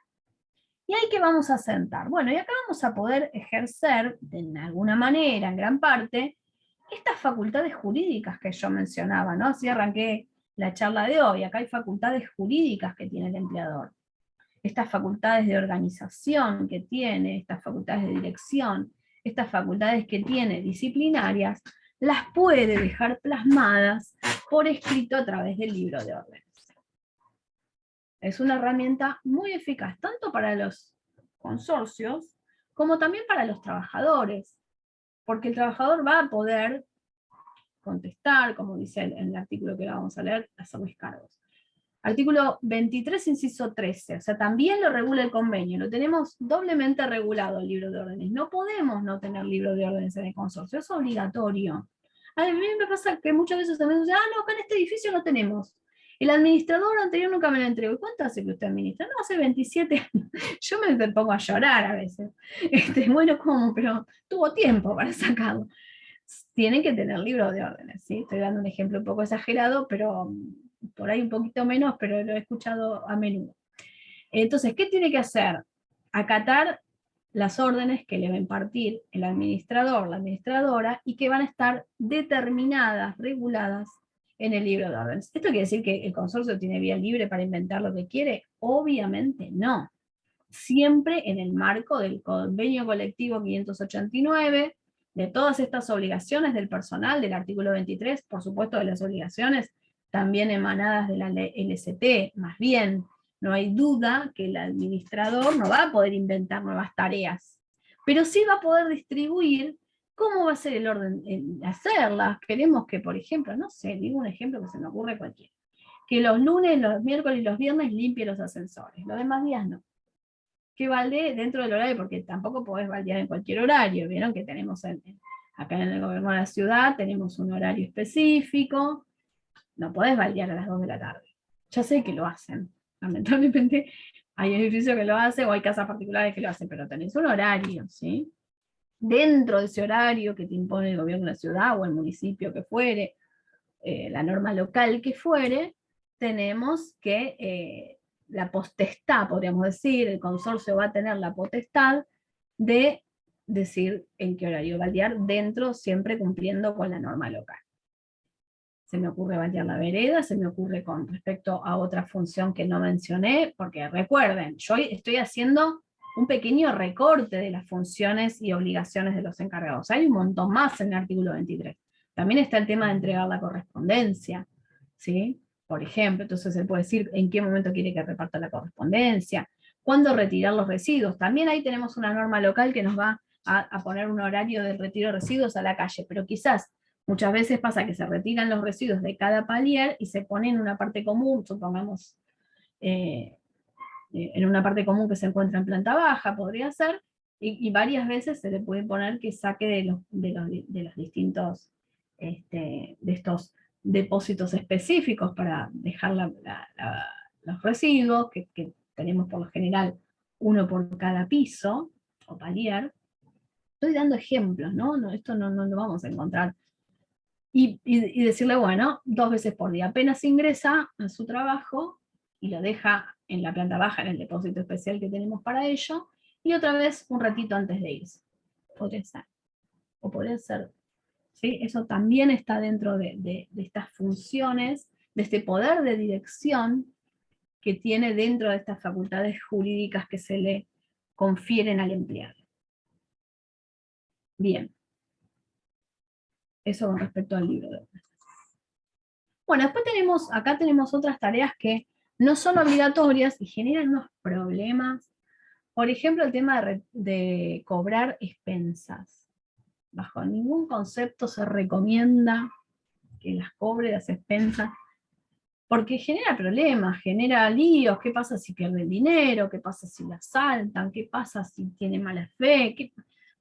¿Y ahí qué vamos a sentar? Bueno, y acá vamos a poder ejercer, de alguna manera, en gran parte, estas facultades jurídicas que yo mencionaba, ¿no? Así arranqué la charla de hoy. Acá hay facultades jurídicas que tiene el empleador. Estas facultades de organización que tiene, estas facultades de dirección, estas facultades que tiene disciplinarias, las puede dejar plasmadas por escrito a través del libro de órdenes. Es una herramienta muy eficaz, tanto para los consorcios como también para los trabajadores, porque el trabajador va a poder contestar, como dice en el artículo que vamos a leer, hacerles cargos. Artículo 23, inciso 13, o sea, también lo regula el convenio, lo tenemos doblemente regulado el libro de órdenes. No podemos no tener libro de órdenes en el consorcio, es obligatorio. A mí me pasa que muchas veces también dicen, no, acá en este edificio no tenemos. El administrador anterior nunca me lo entregó. ¿Y cuánto hace que usted administra? No, hace 27 años. Yo me pongo a llorar a veces. Bueno, ¿cómo? Pero tuvo tiempo para sacarlo. Tienen que tener libro de órdenes, ¿sí? Estoy dando un ejemplo un poco exagerado, pero por ahí un poquito menos, pero lo he escuchado a menudo. Entonces, ¿qué tiene que hacer? Acatar las órdenes que le va a impartir el administrador, la administradora, y que van a estar determinadas, reguladas en el libro de órdenes. ¿Esto quiere decir que el consorcio tiene vía libre para inventar lo que quiere? Obviamente no. Siempre en el marco del convenio colectivo 589, de todas estas obligaciones del personal, del artículo 23, por supuesto de las obligaciones también emanadas de la LST, más bien, no hay duda que el administrador no va a poder inventar nuevas tareas, pero sí va a poder distribuir cómo va a ser el orden en hacerlas. Queremos que, por ejemplo, no sé, digo un ejemplo que se me ocurre cualquiera, que los lunes, los miércoles y los viernes limpie los ascensores, los demás días no. Que balde dentro del horario, porque tampoco podés baldear en cualquier horario. Vieron que tenemos acá en el gobierno de la ciudad, tenemos un horario específico, no podés baldear a las 2 de la tarde. Ya sé que lo hacen, lamentablemente, Hay edificios que lo hacen o hay casas particulares que lo hacen, pero tenés un horario, ¿sí? Dentro de ese horario que te impone el gobierno de la ciudad o el municipio que fuere, la norma local que fuere, tenemos que la potestad, podríamos decir, el consorcio va a tener la potestad de decir en qué horario baldear, dentro siempre cumpliendo con la norma local. Se me ocurre baldear la vereda, se me ocurre con respecto a otra función que no mencioné, porque recuerden, yo estoy haciendo un pequeño recorte de las funciones y obligaciones de los encargados. Hay un montón más en el artículo 23. También está el tema de entregar la correspondencia, ¿sí? Por ejemplo, entonces se puede decir en qué momento quiere que reparta la correspondencia, cuándo retirar los residuos. También ahí tenemos una norma local que nos va a poner un horario del retiro de residuos a la calle, pero quizás muchas veces pasa que se retiran los residuos de cada palier y se pone en una parte común, supongamos, en una parte común que se encuentra en planta baja, podría ser, y varias veces se le puede poner que saque de los distintos, de estos depósitos específicos para dejar los residuos, que tenemos por lo general uno por cada piso o palier. Estoy dando ejemplos, ¿no? Esto no lo vamos a encontrar. Y decirle, bueno, 2 veces por día. Apenas ingresa a su trabajo y lo deja en la planta baja, en el depósito especial que tenemos para ello, y otra vez un ratito antes de irse. Podría ser. O podría ser. ¿Sí? Eso también está dentro de estas funciones, de este poder de dirección que tiene dentro de estas facultades jurídicas que se le confieren al empleado. Bien. Eso con respecto al libro de obras. Bueno, después acá tenemos otras tareas que no son obligatorias y generan unos problemas. Por ejemplo, el tema de cobrar expensas. Bajo ningún concepto se recomienda que las cobre las expensas, porque genera problemas, genera líos. ¿Qué pasa si pierde el dinero? ¿Qué pasa si la asaltan? ¿Qué pasa si tiene mala fe?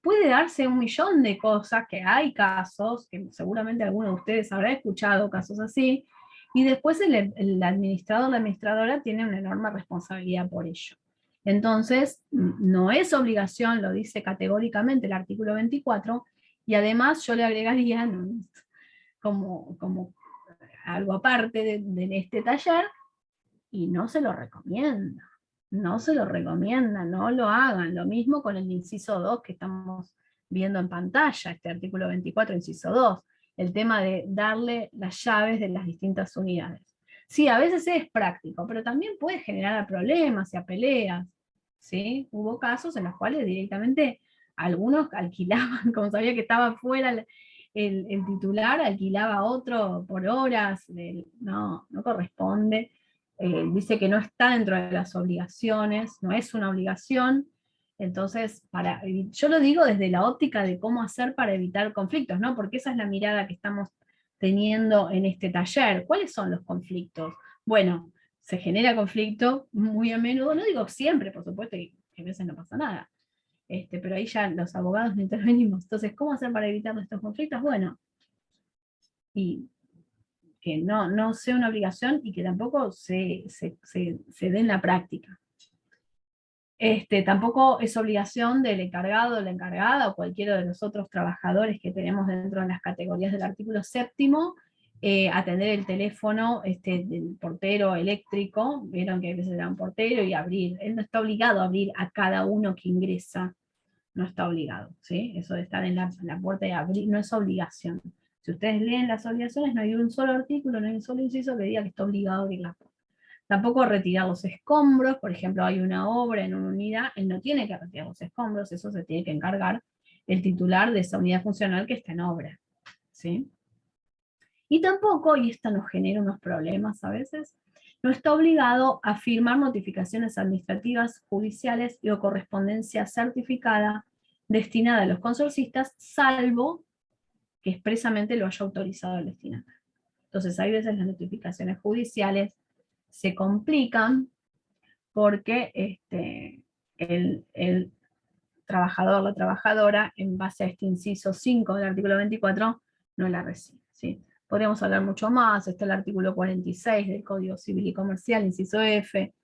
Puede darse un millón de cosas, que hay casos, que seguramente alguno de ustedes habrá escuchado casos así, y después el administrador o la administradora tiene una enorme responsabilidad por ello. Entonces, no es obligación, lo dice categóricamente el artículo 24, y además yo le agregaría como algo aparte de este taller, y no se lo recomienda. No se lo recomienda, no lo hagan. Lo mismo con el inciso 2 que estamos viendo en pantalla, este artículo 24, inciso 2, el tema de darle las llaves de las distintas unidades. Sí, a veces es práctico, pero también puede generar problemas y a peleas. ¿Sí? Hubo casos en los cuales directamente algunos alquilaban, como sabía que estaba fuera el titular, alquilaba a otro por horas. No corresponde. Dice que no está dentro de las obligaciones, no es una obligación. Entonces, yo lo digo desde la óptica de cómo hacer para evitar conflictos, ¿no? Porque esa es la mirada que estamos teniendo en este taller. ¿Cuáles son los conflictos? Bueno, se genera conflicto muy a menudo, no digo siempre, por supuesto, que a veces no pasa nada, pero ahí ya los abogados no intervenimos. Entonces, ¿cómo hacer para evitar estos conflictos? Bueno, y que no sea una obligación y que tampoco se dé en la práctica. Tampoco es obligación del encargado, de la encargada o cualquiera de los otros trabajadores que tenemos dentro de las categorías del artículo 7, atender el teléfono del portero eléctrico. Vieron que a veces era un portero y abrir. Él no está obligado a abrir a cada uno que ingresa, no está obligado, ¿sí? Eso de estar en la puerta y abrir no es obligación. Si ustedes leen las obligaciones, no hay un solo artículo, no hay un solo inciso que diga que está obligado a abrir la puerta. Tampoco retirar los escombros. Por ejemplo, hay una obra en una unidad, él no tiene que retirar los escombros, eso se tiene que encargar el titular de esa unidad funcional que está en obra, ¿sí? Y tampoco, y esto nos genera unos problemas a veces, no está obligado a firmar notificaciones administrativas, judiciales y o correspondencia certificada destinada a los consorcistas, salvo que expresamente lo haya autorizado el destinatario. Entonces, hay veces las notificaciones judiciales se complican porque el trabajador o la trabajadora, en base a este inciso 5 del artículo 24, no la recibe, ¿sí? Podríamos hablar mucho más. Está el artículo 46 del Código Civil y Comercial, inciso F,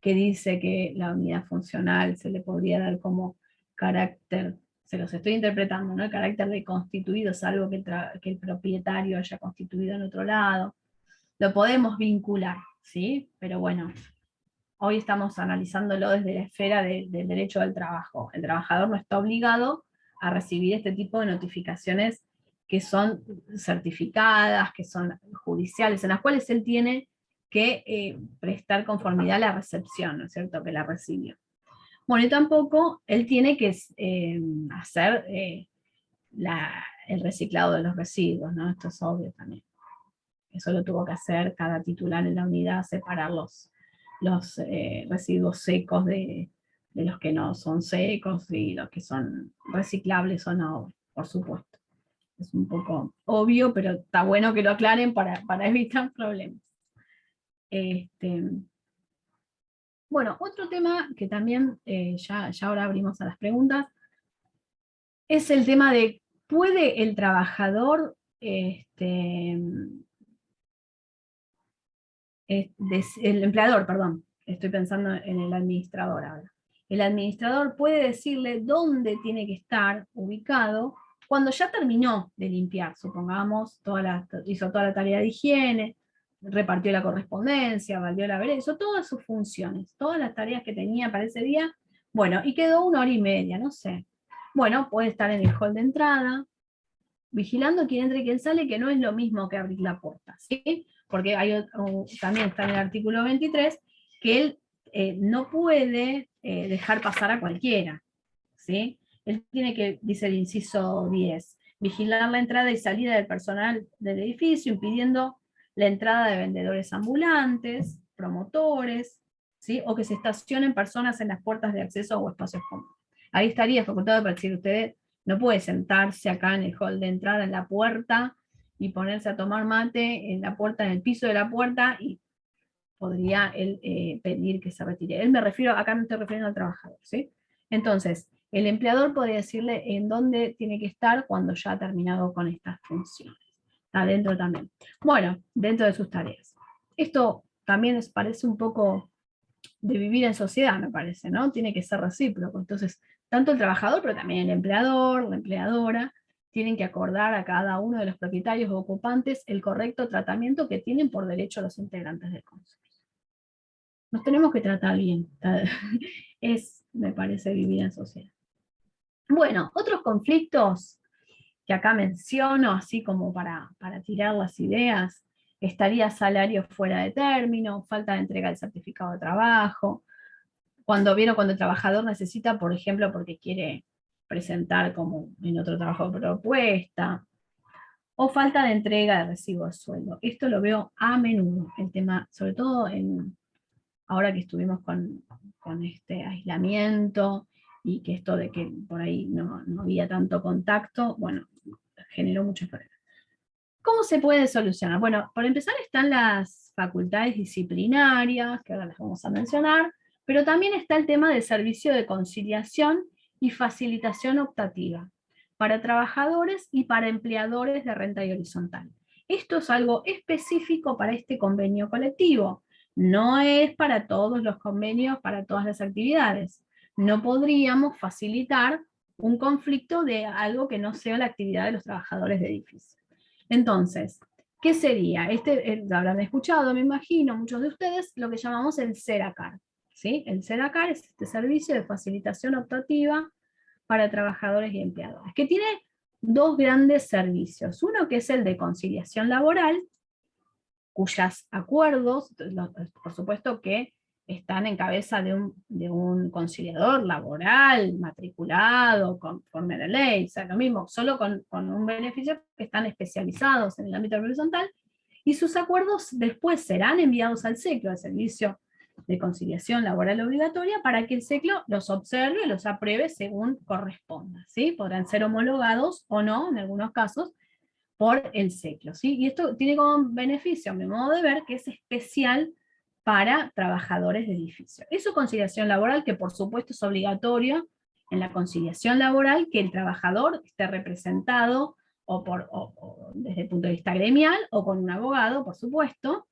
que dice que la unidad funcional se le podría dar como carácter, se los estoy interpretando, ¿no? El carácter de constituido, salvo que el propietario haya constituido en otro lado. Lo podemos vincular, ¿sí? Pero bueno, hoy estamos analizándolo desde la esfera del derecho del trabajo. El trabajador no está obligado a recibir este tipo de notificaciones que son certificadas, que son judiciales, en las cuales él tiene que prestar conformidad a la recepción, ¿no es cierto?, que la recibió. Bueno, y tampoco él tiene que hacer el reciclado de los residuos, ¿no? Esto es obvio también. Eso lo tuvo que hacer cada titular en la unidad, separar los residuos secos de los que no son secos y los que son reciclables o no, por supuesto. Es un poco obvio, pero está bueno que lo aclaren para evitar problemas. Bueno, otro tema que también ya ahora abrimos a las preguntas, es el tema de, ¿puede el trabajador, el empleador, perdón, estoy pensando en el administrador ahora. El administrador puede decirle dónde tiene que estar ubicado cuando ya terminó de limpiar, supongamos, hizo toda la tarea de higiene, repartió la correspondencia, valió la vereda, hizo todas sus funciones, todas las tareas que tenía para ese día, bueno, y quedó 1 hora y media, no sé. Bueno, puede estar en el hall de entrada, vigilando quién entra y quién sale, que no es lo mismo que abrir la puerta, ¿sí? Porque también está en el artículo 23, que él no puede dejar pasar a cualquiera, ¿sí? Él tiene que, dice el inciso 10, vigilar la entrada y salida del personal del edificio, impidiendo la entrada de vendedores ambulantes, promotores, ¿sí? O que se estacionen personas en las puertas de acceso o espacios comunes. Ahí estaría facultado para decir, usted no puede sentarse acá en el hall de entrada, en la puerta, y ponerse a tomar mate en la puerta, en el piso de la puerta, y podría él pedir que se retire. Él me refiero, acá me estoy refiriendo al trabajador, ¿sí? Entonces, el empleador podría decirle en dónde tiene que estar cuando ya ha terminado con estas funciones. Está dentro también. Bueno, dentro de sus tareas. Esto también parece un poco de vivir en sociedad, me parece, ¿no? Tiene que ser recíproco. Entonces, tanto el trabajador, pero también el empleador, la empleadora, tienen que acordar a cada uno de los propietarios o ocupantes el correcto tratamiento que tienen por derecho los integrantes del consorcio. Nos tenemos que tratar bien. Me parece, vivir en sociedad. Bueno, otros conflictos que acá menciono, así como para tirar las ideas, estaría salario fuera de término, falta de entrega del certificado de trabajo, cuando el trabajador necesita, por ejemplo, porque quiere presentar como en otro trabajo propuesta, o falta de entrega de recibo de sueldo. Esto lo veo a menudo, el tema, sobre todo ahora que estuvimos con este aislamiento, y que esto de que por ahí no había tanto contacto, bueno, generó muchos problemas. ¿Cómo se puede solucionar? Bueno, por empezar están las facultades disciplinarias, que ahora las vamos a mencionar, pero también está el tema del servicio de conciliación y facilitación optativa para trabajadores y para empleadores de renta y horizontal. Esto es algo específico para este convenio colectivo, no es para todos los convenios, para todas las actividades. No podríamos facilitar un conflicto de algo que no sea la actividad de los trabajadores de edificio. Entonces, ¿qué sería? Habrán escuchado, me imagino, muchos de ustedes, lo que llamamos el SERACAR, ¿sí? El SERACAR es este servicio de facilitación optativa para trabajadores y empleadores, que tiene dos grandes servicios. Uno que es el de conciliación laboral, cuyos acuerdos, por supuesto que están en cabeza de un conciliador laboral, matriculado, conforme a la ley, o sea, lo mismo, solo con un beneficio, que están especializados en el ámbito horizontal, y sus acuerdos después serán enviados al SECLO, al Servicio de Conciliación Laboral Obligatoria, para que el SECLO los observe y los apruebe según corresponda, ¿sí? Podrán ser homologados o no, en algunos casos, por el SECLO, ¿sí? Y esto tiene como beneficio, a mi modo de ver, que es especial para trabajadores de edificio. Es su conciliación laboral, que por supuesto es obligatorio en la conciliación laboral que el trabajador esté representado o desde el punto de vista gremial, o con un abogado, por supuesto,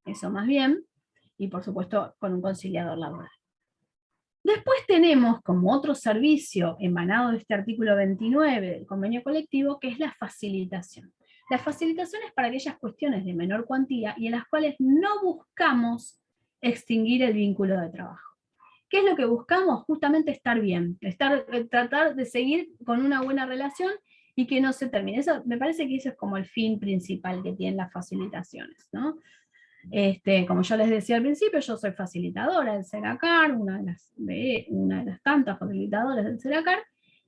eso más bien. y por supuesto con un conciliador laboral. Después tenemos como otro servicio emanado de este artículo 29 del convenio colectivo, que es la facilitación. La facilitación es para aquellas cuestiones de menor cuantía y en las cuales no buscamos extinguir el vínculo de trabajo. ¿Qué es lo que buscamos? Justamente estar bien, tratar de seguir con una buena relación y que no se termine. Eso, me parece que eso es como el fin principal que tienen las facilitaciones, ¿no? Como yo les decía al principio, yo soy facilitadora del CERACAR, una de las tantas facilitadoras del CERACAR,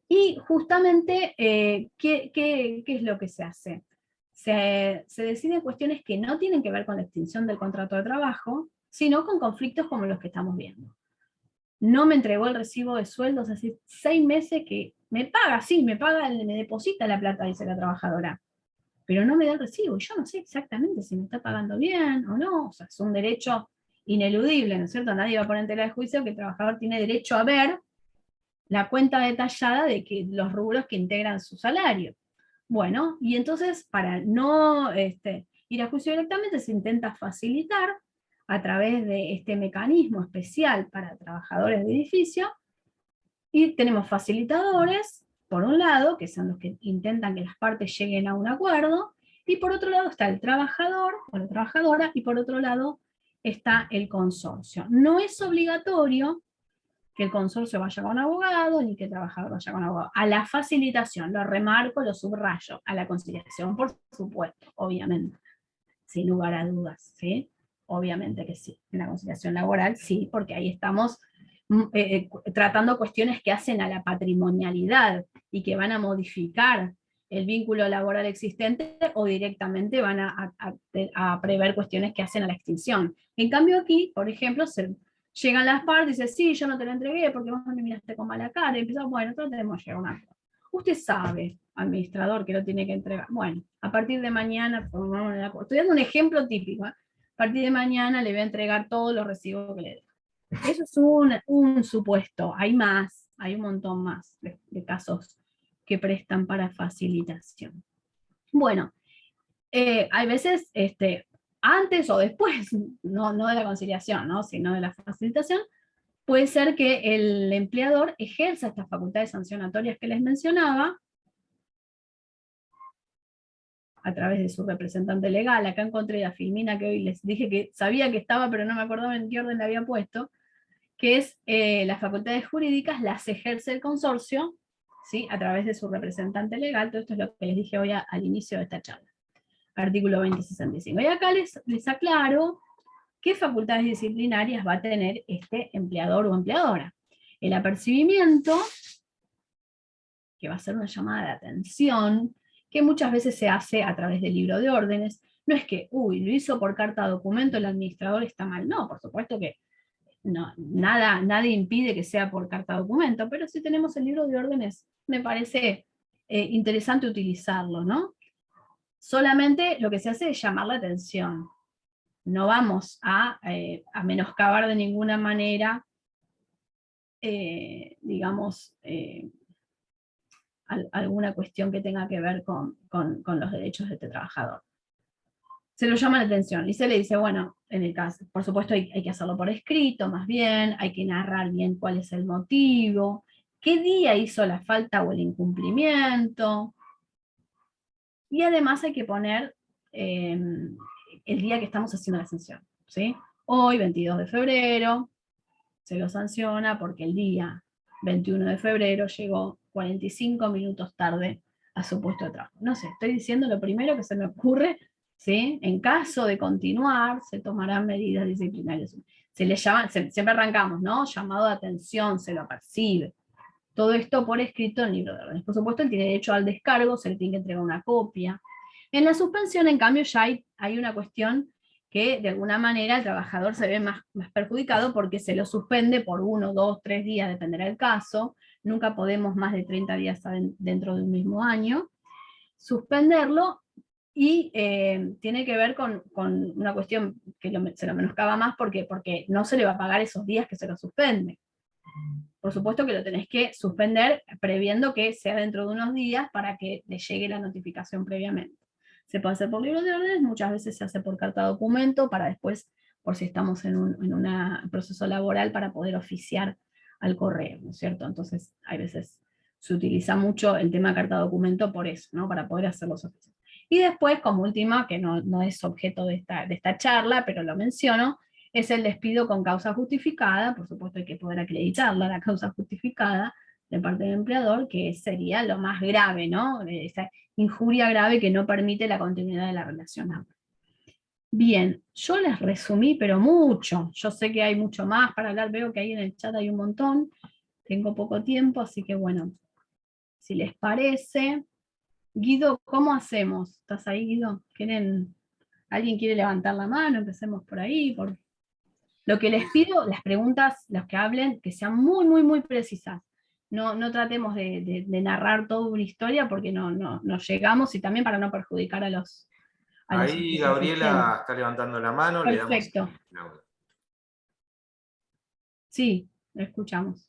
y justamente, ¿qué es lo que se hace? Se deciden cuestiones que no tienen que ver con la extinción del contrato de trabajo, sino con conflictos como los que estamos viendo. No me entregó el recibo de sueldos hace 6 meses que me paga, sí, me deposita la plata, dice la trabajadora, pero no me da el recibo, y yo no sé exactamente si me está pagando bien o no, o sea, es un derecho ineludible, ¿no es cierto? Nadie va a poner en tela de juicio que el trabajador tiene derecho a ver la cuenta detallada de que los rubros que integran su salario. Bueno, y entonces para no ir a juicio directamente se intenta facilitar a través de este mecanismo especial para trabajadores de edificio, y tenemos facilitadores, por un lado, que son los que intentan que las partes lleguen a un acuerdo, y por otro lado está el trabajador o la trabajadora, y por otro lado está el consorcio. No es obligatorio que el consorcio vaya con un abogado, ni que el trabajador vaya con un abogado. A la facilitación, lo remarco, lo subrayo, a la conciliación, por supuesto, obviamente, sin lugar a dudas, ¿sí? Obviamente que sí. En la conciliación laboral, sí, porque ahí estamos tratando cuestiones que hacen a la patrimonialidad y que van a modificar el vínculo laboral existente, o directamente van a prever cuestiones que hacen a la extinción. En cambio aquí, por ejemplo, llegan las partes y dicen, sí, yo no te lo entregué porque vos me miraste con mala cara, y empezamos, bueno, tratemos de llegar a un acuerdo. Usted sabe, administrador, que lo tiene que entregar. Bueno, a partir de mañana, estoy dando un ejemplo típico, ¿eh? A partir de mañana le voy a entregar todos los recibos que le dé. Eso es un supuesto, hay más, hay un montón más de casos que prestan para facilitación. Bueno, hay veces, antes o después, no de la conciliación, ¿no? Sino de la facilitación, puede ser que el empleador ejerza estas facultades sancionatorias que les mencionaba a través de su representante legal. Acá encontré a Filmina, que hoy les dije que sabía que estaba, pero no me acordaba en qué orden la había puesto, que es las facultades jurídicas las ejerce el consorcio, ¿sí? A través de su representante legal. Todo esto es lo que les dije hoy al inicio de esta charla. Artículo 2065. Y acá les aclaro qué facultades disciplinarias va a tener este empleador o empleadora. El apercibimiento, que va a ser una llamada de atención, que muchas veces se hace a través del libro de órdenes. No es que, uy, lo hizo por carta documento, el administrador está mal. No, por supuesto que no, nadie impide que sea por carta documento, pero si tenemos el libro de órdenes, me parece interesante utilizarlo, ¿no? Solamente lo que se hace es llamar la atención. No vamos a menoscabar de ninguna manera, digamos, alguna cuestión que tenga que ver con los derechos de este trabajador. Se lo llama la atención y se le dice, bueno, en el caso, por supuesto hay que hacerlo por escrito, más bien, hay que narrar bien cuál es el motivo, qué día hizo la falta o el incumplimiento, y además hay que poner el día que estamos haciendo la sanción, ¿sí? Hoy, 22 de febrero, se lo sanciona porque el día 21 de febrero llegó 45 minutos tarde a su puesto de trabajo. No sé, estoy diciendo lo primero que se me ocurre, ¿sí? En caso de continuar, se tomarán medidas disciplinarias. Se le llama, siempre arrancamos, ¿no? Llamado de atención, se lo percibe. Todo esto por escrito en el libro de órdenes. Por supuesto, él tiene derecho al descargo, se le tiene que entregar una copia. En la suspensión, en cambio, ya hay una cuestión que de alguna manera el trabajador se ve más perjudicado porque se lo suspende por 1, 2, 3 días, dependerá del caso. Nunca podemos más de 30 días dentro de un mismo año. Suspenderlo, y tiene que ver con una cuestión que se lo menoscaba más porque no se le va a pagar esos días que se lo suspende. Por supuesto que lo tenés que suspender previendo que sea dentro de unos días para que le llegue la notificación previamente. Se puede hacer por libro de órdenes, muchas veces se hace por carta documento para después por si estamos en un proceso laboral para poder oficiar al correo, ¿no es cierto? Entonces, hay veces se utiliza mucho el tema carta documento por eso, ¿no? Para poder hacer los oficios. Y después, como última, que no es objeto de esta charla, pero lo menciono, es el despido con causa justificada. Por supuesto hay que poder acreditarla, la causa justificada de parte del empleador, que sería lo más grave, ¿no? Esa injuria grave que no permite la continuidad de la relación laboral. Bien, yo les resumí, pero mucho. Yo sé que hay mucho más para hablar, veo que ahí en el chat hay un montón. Tengo poco tiempo, así que bueno, si les parece. Guido, ¿cómo hacemos? ¿Estás ahí, Guido? ¿Alguien quiere levantar la mano? Empecemos por ahí. Lo que les pido, las preguntas, los que hablen, que sean muy, muy, muy precisas. No tratemos de narrar toda una historia porque no llegamos, y también para no perjudicar a los Ahí asistentes. Gabriela está levantando la mano, le damos Perfecto. el audio. Sí, lo escuchamos.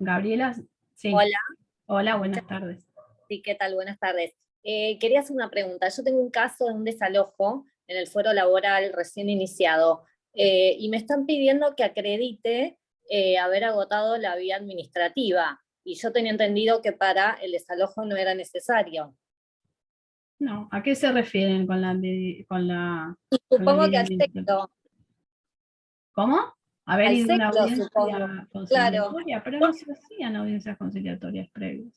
Gabriela, sí. Hola, Hola, buenas muchas tardes. sí, ¿qué tal? Buenas tardes. Quería hacer una pregunta. Yo tengo un caso de un desalojo en el fuero laboral recién iniciado, y me están pidiendo que acredite haber agotado la vía administrativa, y yo tenía entendido que para el desalojo no era necesario. No, ¿a qué se refieren con la Supongo que vía al administrativa? sexto, ¿Cómo? Haber al ido a una sexto supongo. audiencia Claro. conciliatoria, pero no se hacían audiencias conciliatorias previas.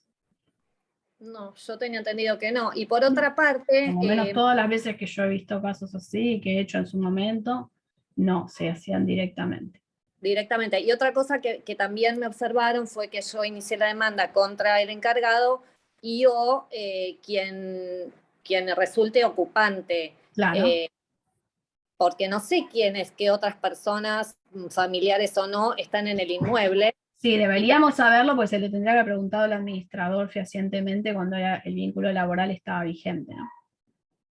No, yo tenía entendido que no. Y por otra parte, Por lo menos todas las veces que yo he visto casos así, que he hecho en su momento, no, se hacían directamente. directamente. Y otra cosa que también me observaron fue que yo inicié la demanda contra el encargado y o quien resulte ocupante. Claro. Porque no sé quiénes, qué otras personas, familiares o no, están en el inmueble. Sí, deberíamos saberlo, porque se le tendría que haber preguntado al administrador fehacientemente cuando el vínculo laboral estaba vigente, ¿no?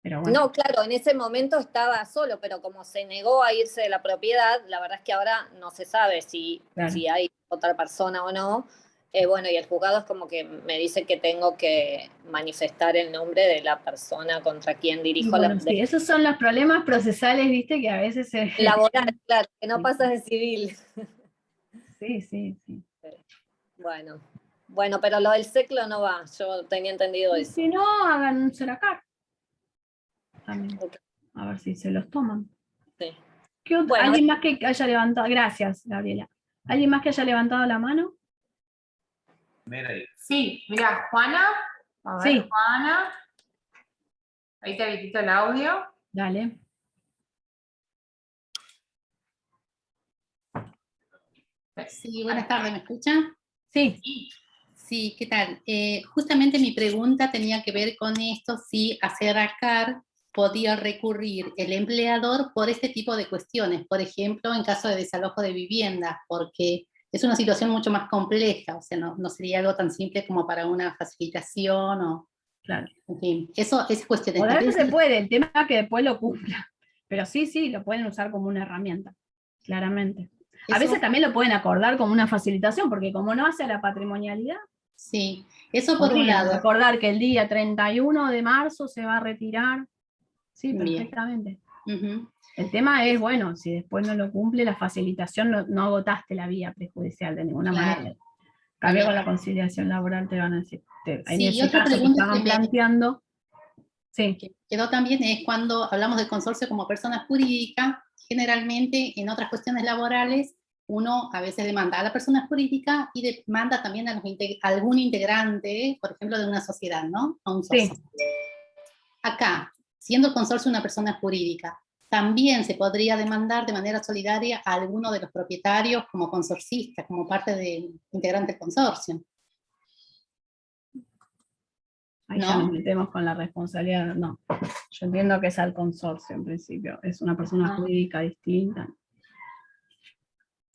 Pero bueno. No, claro, en ese momento estaba solo, pero como se negó a irse de la propiedad, la verdad es que ahora no se sabe si hay otra persona o no. Bueno, y el juzgado es como que me dice que tengo que manifestar el nombre de la persona contra quien dirijo Bueno, sí, esos son los problemas procesales, viste, que a veces se laboral, claro, que no pasa de civil. Sí. Bueno, pero lo del seclo no va, yo tenía entendido Y eso. si no, hagan un Seracar también. Okay. A ver si se los toman. Sí. Bueno, ¿alguien más que haya levantado? Gracias, Gabriela. ¿Alguien más que haya levantado la mano? Sí, mira, Juana. A ver, Sí. Juana. Ahí te habilito el audio. Dale. Sí, buenas tardes, ¿me escuchan? Sí. Sí, ¿qué tal? Justamente mi pregunta tenía que ver con esto, si a Seracar podía recurrir el empleador por este tipo de cuestiones, por ejemplo, en caso de desalojo de vivienda, porque es una situación mucho más compleja, o sea, no sería algo tan simple como para una facilitación o... Claro. En fin, eso es cuestión de... Poder se puede, el tema es que después lo cumpla. Pero sí, lo pueden usar como una herramienta, claramente. A veces también lo pueden acordar como una facilitación, porque como no hace la patrimonialidad. Sí, eso por un lado. Acordar que el día 31 de marzo se va a retirar. Sí, perfectamente. El tema es, bueno, si después no lo cumple la facilitación, no agotaste la vía prejudicial de ninguna manera. Cambio con la conciliación laboral, te van a decir. En ese caso que estaban planteando. Sí. Que quedó también es cuando hablamos del consorcio como persona jurídica, generalmente en otras cuestiones laborales, uno a veces demanda a la persona jurídica y demanda también a algún integrante, por ejemplo, de una sociedad, ¿no? A un socio. Sí. Acá, siendo el consorcio una persona jurídica, también se podría demandar de manera solidaria a alguno de los propietarios como consorcista, como parte de integrante del consorcio. Ahí ya nos metemos con la responsabilidad, no. Yo entiendo que es al consorcio en principio, es una persona jurídica distinta.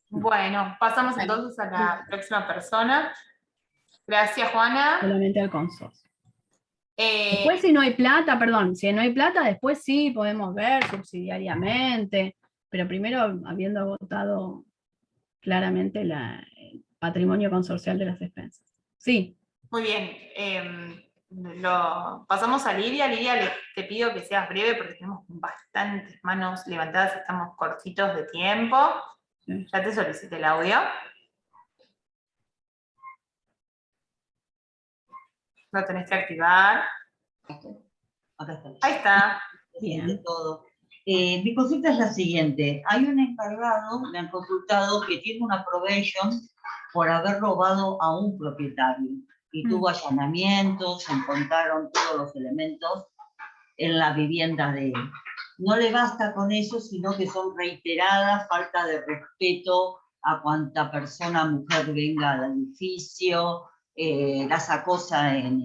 Bueno, pasamos entonces a la próxima persona. Gracias, Juana. Solamente al consorcio. Después si no hay plata, si no hay plata, después sí podemos ver subsidiariamente, pero primero habiendo agotado claramente el patrimonio consorcial de las expensas. Sí. Muy bien. lo pasamos a Lidia. Lidia, te pido que seas breve porque tenemos bastantes manos levantadas, estamos cortitos de tiempo. Sí. Ya te solicité el audio. Lo tenés que activar. Acá está. Ahí está. Bien. Todo. Mi consulta es la siguiente. Hay un encargado, me han consultado, que tiene una probation por haber robado a un propietario. Y tuvo allanamientos, se encontraron todos los elementos en la vivienda de él. No le basta con eso, sino que son reiteradas falta de respeto a cuanta persona, mujer venga al edificio, las acosa en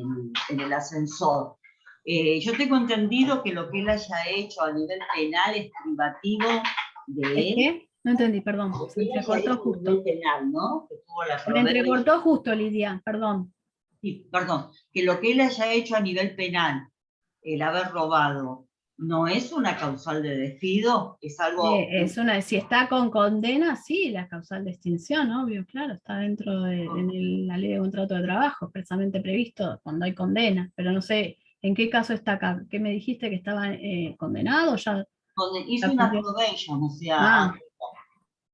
el ascensor. Yo tengo entendido que lo que él haya hecho a nivel penal es privativo de él. ¿Qué? No entendí, perdón. Se entrecortó justo. Penal, ¿no? Que tuvo la Se entrecortó justo, Lidia, perdón. Sí, perdón. Que lo que él haya hecho a nivel penal, el haber robado, ¿no es una causal de despido? Es algo... Si está con condena, sí, la causal de extinción, obvio, claro, está dentro de la ley de contrato de trabajo, expresamente previsto cuando hay condena, pero no sé, ¿en qué caso está acá? ¿Qué me dijiste que estaba condenado? Ya hizo una probation, o sea,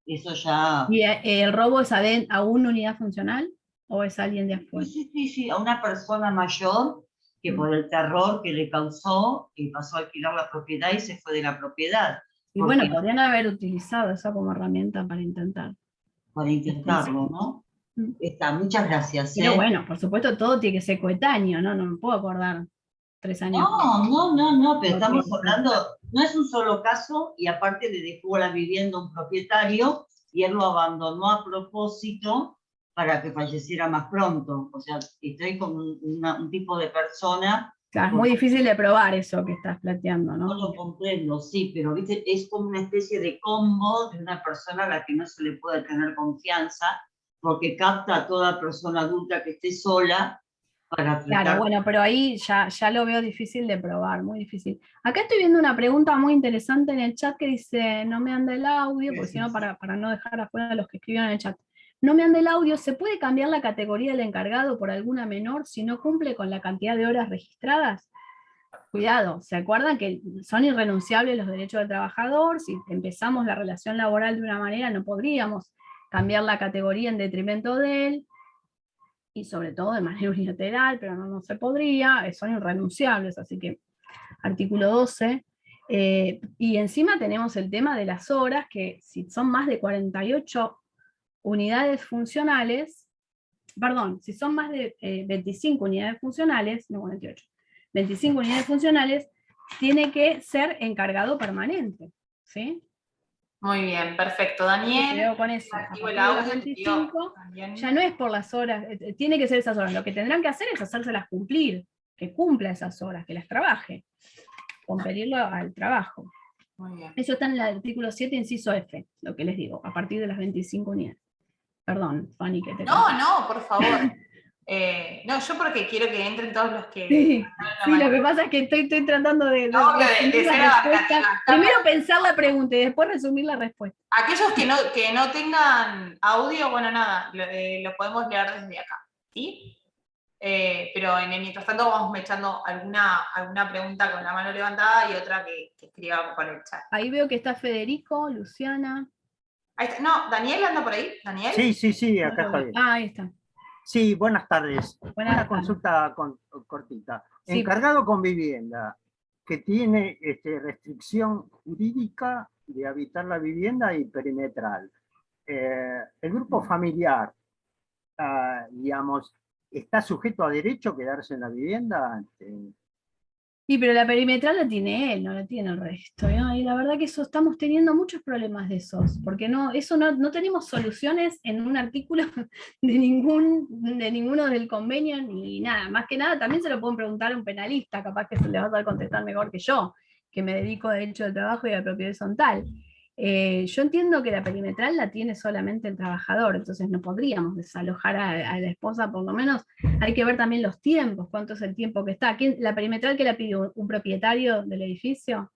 eso ya... ¿Y el robo es a una unidad funcional o es alguien de afuera? Sí, a una persona mayor que por el terror que le causó, pasó a alquilar la propiedad y se fue de la propiedad. Y bueno, podrían haber utilizado eso como herramienta para intentar. Para intentarlo, ¿no? Muchas gracias. Pero bueno, por supuesto todo tiene que ser coetáneo, ¿no? No me puedo acordar 3 años. No, pero estamos hablando, no es un solo caso, y aparte le dejó la vivienda a un propietario y él lo abandonó a propósito para que falleciera más pronto. O sea, estoy con un tipo de persona... Claro, es muy difícil de probar eso que estás planteando, ¿no? No lo comprendo, sí, pero ¿viste? Es como una especie de combo de una persona a la que no se le puede tener confianza, porque capta a toda persona adulta que esté sola para tratar... Claro, bueno, pero ahí ya lo veo difícil de probar, muy difícil. Acá estoy viendo una pregunta muy interesante en el chat que dice, no me anda el audio, porque si no, para no dejar afuera a los que escribieron en el chat. No me anda el audio, ¿se puede cambiar la categoría del encargado por alguna menor si no cumple con la cantidad de horas registradas? Cuidado, ¿se acuerdan que son irrenunciables los derechos del trabajador? Si empezamos la relación laboral de una manera, no podríamos cambiar la categoría en detrimento de él, y sobre todo de manera unilateral, pero no se podría, son irrenunciables, así que artículo 12. Y encima tenemos el tema de las horas, que si son más de 48 unidades funcionales, perdón, si son más de 25 unidades funcionales, no 48, 25 unidades funcionales, tiene que ser encargado permanente, ¿sí? Muy bien, perfecto. Daniel, creo con eso. activo el audio, 25, ya no es por las horas, tiene que ser esas horas. Lo que tendrán que hacer es hacérselas cumplir, que cumpla esas horas, que las trabaje, conferirlo al trabajo. Muy bien. Eso está en el artículo 7, inciso F, lo que les digo, a partir de las 25 unidades. Perdón, Fanny, que te... No, por favor. No, yo porque quiero que entren todos los que... Sí, lo que pasa es que estoy tratando de ser respuesta. Primero pensar la pregunta y después resumir la respuesta. Aquellos que no tengan audio, bueno, nada, lo podemos leer desde acá, ¿sí? Pero mientras tanto vamos echando alguna pregunta con la mano levantada y otra que escribamos con el chat. Ahí veo que está Federico, Luciana. Ahí está. No, ¿Daniel anda por ahí? ¿Daniel? Sí, acá está bien. Ahí está. Sí, buenas tardes. Una consulta cortita. Sí. Encargado con vivienda, que tiene restricción jurídica de habitar la vivienda y perimetral. El grupo familiar, digamos, ¿está sujeto a derecho a quedarse en la vivienda? Sí, pero la perimetral la tiene él, no la tiene el resto, ¿no? Y la verdad que eso estamos teniendo muchos problemas de esos, porque no tenemos soluciones en un artículo de ninguno del convenio ni nada. Más que nada también se lo pueden preguntar a un penalista, capaz que se le va a poder contestar mejor que yo, que me dedico a derecho del trabajo y a la propiedad horizontal. Yo entiendo que la perimetral la tiene solamente el trabajador, entonces no podríamos desalojar a la esposa, por lo menos hay que ver también los tiempos, cuánto es el tiempo que está. ¿La perimetral que la pide un propietario del edificio?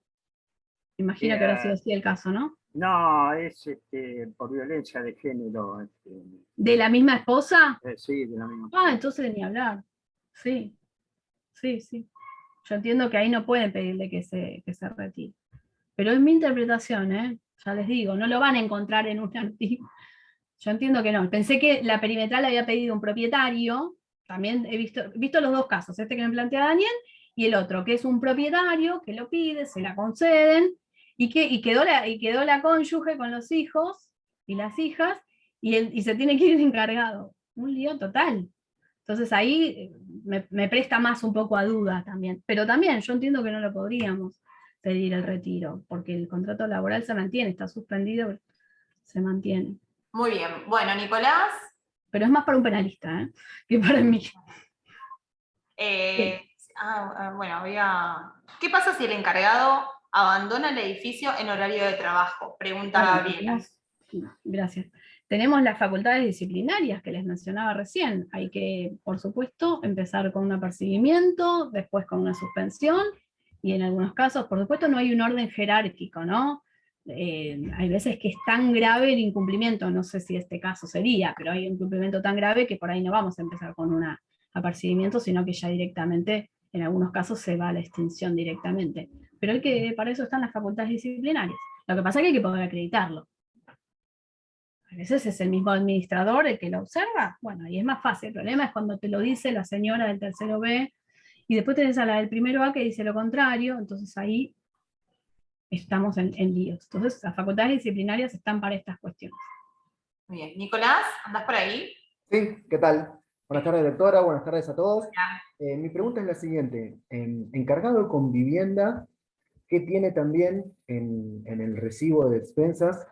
Imagino que habrá sido así el caso, ¿no? No, es por violencia de género. ¿De la misma esposa? Sí, de la misma. Entonces ni hablar. Sí. Sí, sí. Yo entiendo que ahí no pueden pedirle que se retire. Pero es mi interpretación, ¿eh? Ya les digo, no lo van a encontrar en un artículo. Yo entiendo que no. Pensé que la perimetral había pedido un propietario. También he visto los dos casos, este que me plantea Daniel y el otro, que es un propietario que lo pide, se la conceden, y quedó la cónyuge con los hijos y las hijas, y se tiene que ir el encargado. Un lío total. Entonces ahí me presta más un poco a duda también. Pero también yo entiendo que no lo podríamos pedir el retiro, porque el contrato laboral se mantiene, está suspendido, se mantiene. Muy bien. Bueno, Nicolás. Pero es más para un penalista, que para mí. Bueno, ¿qué pasa si el encargado abandona el edificio en horario de trabajo? Pregunta Gabriela. Gracias. Tenemos las facultades disciplinarias que les mencionaba recién. Hay que, por supuesto, empezar con un apercibimiento, después con una suspensión, y en algunos casos, por supuesto, no hay un orden jerárquico, ¿no? Hay veces que es tan grave el incumplimiento, no sé si este caso sería, pero hay un incumplimiento tan grave que por ahí no vamos a empezar con un apercibimiento, sino que ya directamente, en algunos casos, se va a la extinción directamente. Pero para eso están las facultades disciplinarias. Lo que pasa es que hay que poder acreditarlo. A veces es el mismo administrador el que lo observa, bueno, y es más fácil. El problema es cuando te lo dice la señora del tercero B, y después tenés a la del primero A que dice lo contrario, entonces ahí estamos en líos. Entonces las facultades disciplinarias están para estas cuestiones. Muy bien. Nicolás, ¿andás por ahí? Sí, ¿qué tal? Buenas tardes, doctora, buenas tardes a todos. Mi pregunta es la siguiente. Encargado con vivienda, ¿qué tiene también en el recibo de expensas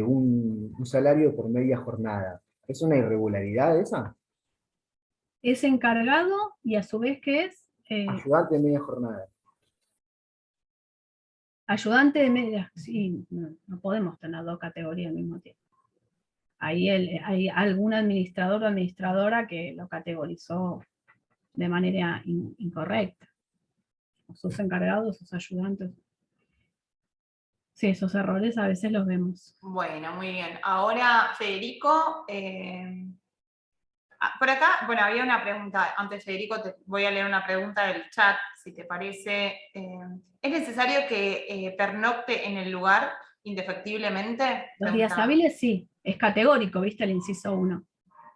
un salario por media jornada? ¿Es una irregularidad esa? Es encargado y a su vez ¿qué es? Ayudante de media jornada. Ayudante de media, sí, no podemos tener dos categorías al mismo tiempo. Ahí hay algún administrador o administradora que lo categorizó de manera incorrecta. Sus encargados, sus ayudantes. Sí, esos errores a veces los vemos. Bueno, muy bien. Ahora, Federico, por acá, bueno, había una pregunta. Antes, Federico, te voy a leer una pregunta del chat, si te parece. ¿Es necesario que pernocte en el lugar indefectiblemente? Los días hábiles sí, es categórico, ¿viste? El inciso 1.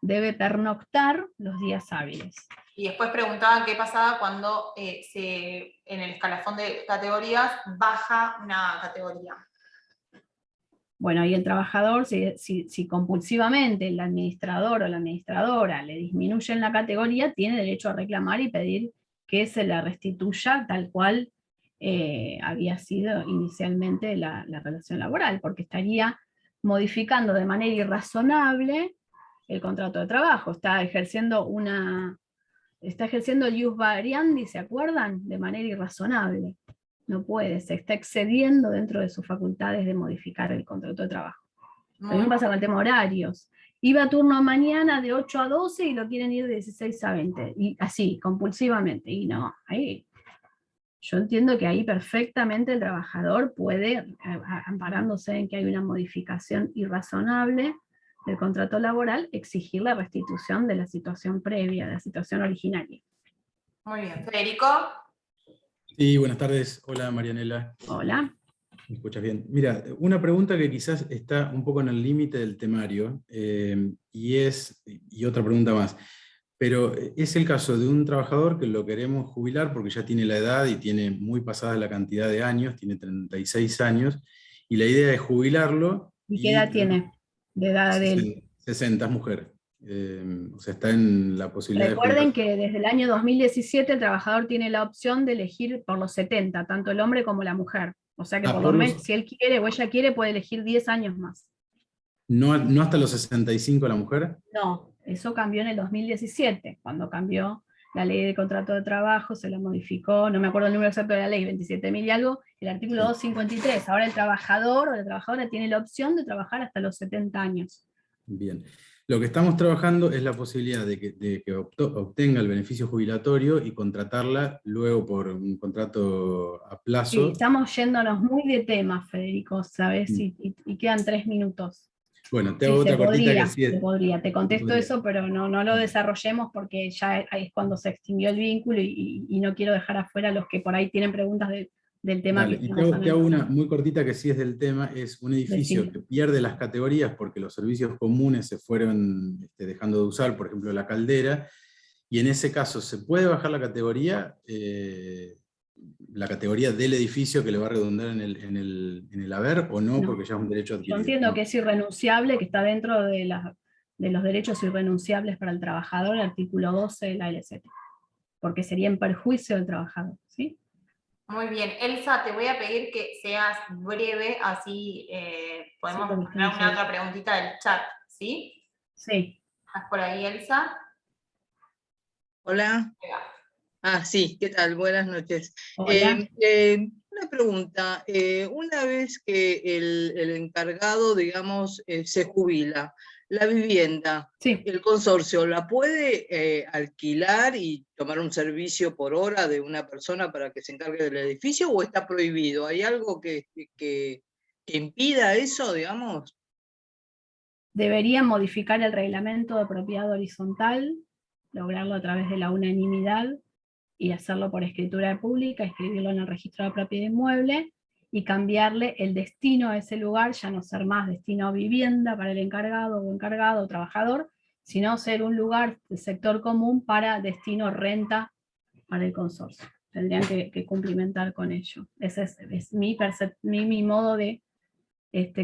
Debe pernoctar los días hábiles. Y después preguntaban qué pasaba cuando en el escalafón de categorías baja una categoría. Bueno, y el trabajador, si compulsivamente el administrador o la administradora le disminuyen la categoría, tiene derecho a reclamar y pedir que se la restituya tal cual había sido inicialmente la relación laboral, porque estaría modificando de manera irrazonable el contrato de trabajo, está ejerciendo el ius variandi, ¿se acuerdan? De manera irrazonable. No puede, se está excediendo dentro de sus facultades de modificar el contrato de trabajo. También pasa con el tema horarios. Iba a turno mañana de 8 a 12 y lo quieren ir de 16 a 20. Y así, compulsivamente. Y no, ahí yo entiendo que ahí perfectamente el trabajador puede, amparándose en que hay una modificación irrazonable del contrato laboral, exigir la restitución de la situación previa, de la situación originaria. Muy bien. Federico. Sí, buenas tardes. Hola, Marianela. Hola. ¿Me escuchas bien? Mira, una pregunta que quizás está un poco en el límite del temario, y otra pregunta más. Pero es el caso de un trabajador que lo queremos jubilar porque ya tiene la edad y tiene muy pasada la cantidad de años, tiene 36 años, y la idea es jubilarlo. ¿Y qué edad tiene? De edad de él. 60, es mujer. O sea, está en la posibilidad Recuerden que desde el año 2017 el trabajador tiene la opción de elegir por los 70, tanto el hombre como la mujer. O sea que por lo menos, si él quiere o ella quiere, puede elegir 10 años más. ¿No hasta los 65 la mujer? No, eso cambió en el 2017, cuando cambió la ley de contrato de trabajo, se la modificó, no me acuerdo el número exacto de la ley, 27.000 y algo, el artículo 253. Ahora el trabajador o la trabajadora tiene la opción de trabajar hasta los 70 años. Bien. Lo que estamos trabajando es la posibilidad de que obtenga el beneficio jubilatorio y contratarla luego por un contrato a plazo. Sí, estamos yéndonos muy de tema, Federico, ¿sabes? Y quedan 3 minutos. Bueno, te Sí, hago se otra cortita podría, que sí es. se podría. Te contesto podría. eso, pero no lo desarrollemos porque ya es cuando se extinguió el vínculo y no quiero dejar afuera a los que por ahí tienen preguntas del tema Dale, que y estamos te hago una analizando. muy cortita que sí es del tema, es un edificio Decime. que pierde las categorías porque los servicios comunes se fueron dejando de usar, por ejemplo la caldera, y en ese caso se puede bajar la categoría del edificio que le va a redundar en el haber o no, No. porque ya es un derecho Yo adquirido. entiendo No. que es irrenunciable, que está dentro de los derechos irrenunciables para el trabajador, el artículo 12 de la LCT, porque sería en perjuicio del trabajador, ¿sí? Muy bien. Elsa, te voy a pedir que seas breve, así podemos Sí, porque poner estamos una otra preguntita del chat, ¿sí? Sí. ¿Estás por ahí, Elsa? Hola. Sí, ¿qué tal? Buenas noches. Hola. Una pregunta. Una vez que el encargado, digamos, se jubila, la vivienda, Sí. el consorcio, ¿la puede alquilar y tomar un servicio por hora de una persona para que se encargue del edificio o está prohibido? ¿Hay algo que impida eso, digamos? Deberían modificar el reglamento de propiedad horizontal, lograrlo a través de la unanimidad y hacerlo por escritura pública, escribirlo en el registro de propiedad inmueble y cambiarle el destino a ese lugar, ya no ser más destino a vivienda para el encargado o trabajador, sino ser un lugar de sector común para destino renta para el consorcio. Tendrían que cumplimentar con ello. Ese es mi modo de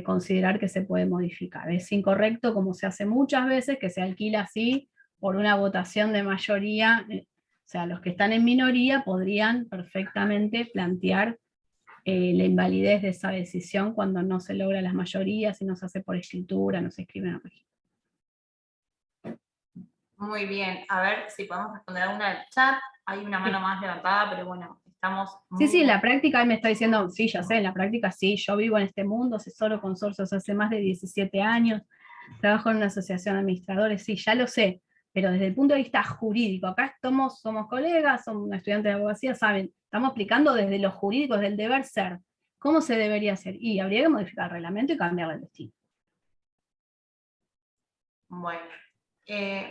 considerar que se puede modificar. Es incorrecto, como se hace muchas veces, que se alquila así por una votación de mayoría. O sea, los que están en minoría podrían perfectamente plantear la invalidez de esa decisión cuando no se logra las mayorías y no se hace por escritura, no se escribe en el registro. Muy bien. A ver si podemos responder alguna del chat. Hay una mano más levantada, pero bueno, estamos... Sí, en la práctica él me está diciendo, sí, ya sé, en la práctica sí, yo vivo en este mundo, asesoro consorcios hace más de 17 años, trabajo en una asociación de administradores, sí, ya lo sé, pero desde el punto de vista jurídico, acá somos colegas, somos estudiantes de abogacía, saben, estamos aplicando desde lo jurídico, desde el deber ser, ¿cómo se debería hacer? Y habría que modificar el reglamento y cambiarle el destino. Bueno.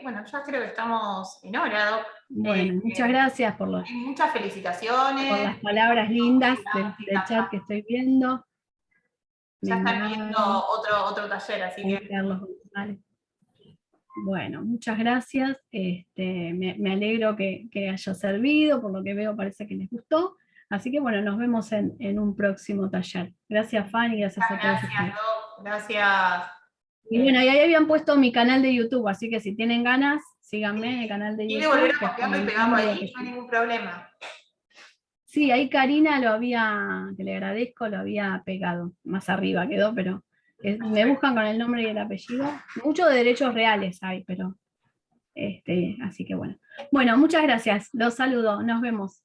Bueno, ya creo que estamos en hora, Doc. Bueno, muchas gracias por muchas felicitaciones. Por las palabras lindas del chat que estoy viendo. Ya están viendo otro taller, así que... Bueno, muchas gracias. Me alegro que haya servido, por lo que veo parece que les gustó. Así que bueno, nos vemos en un próximo taller. Gracias, Fanny, gracias a todos ustedes. Doc. Gracias. Y bueno, y ahí habían puesto mi canal de YouTube, así que si tienen ganas, síganme en el canal de YouTube. ¿Quiere volver a copiarlo y pegarlo ahí? No hay ningún problema. Sí, ahí Karina que le agradezco, lo había pegado. Más arriba quedó, pero me buscan con el nombre y el apellido. Muchos de derechos reales hay, pero así que bueno. Bueno, muchas gracias. Los saludo. Nos vemos.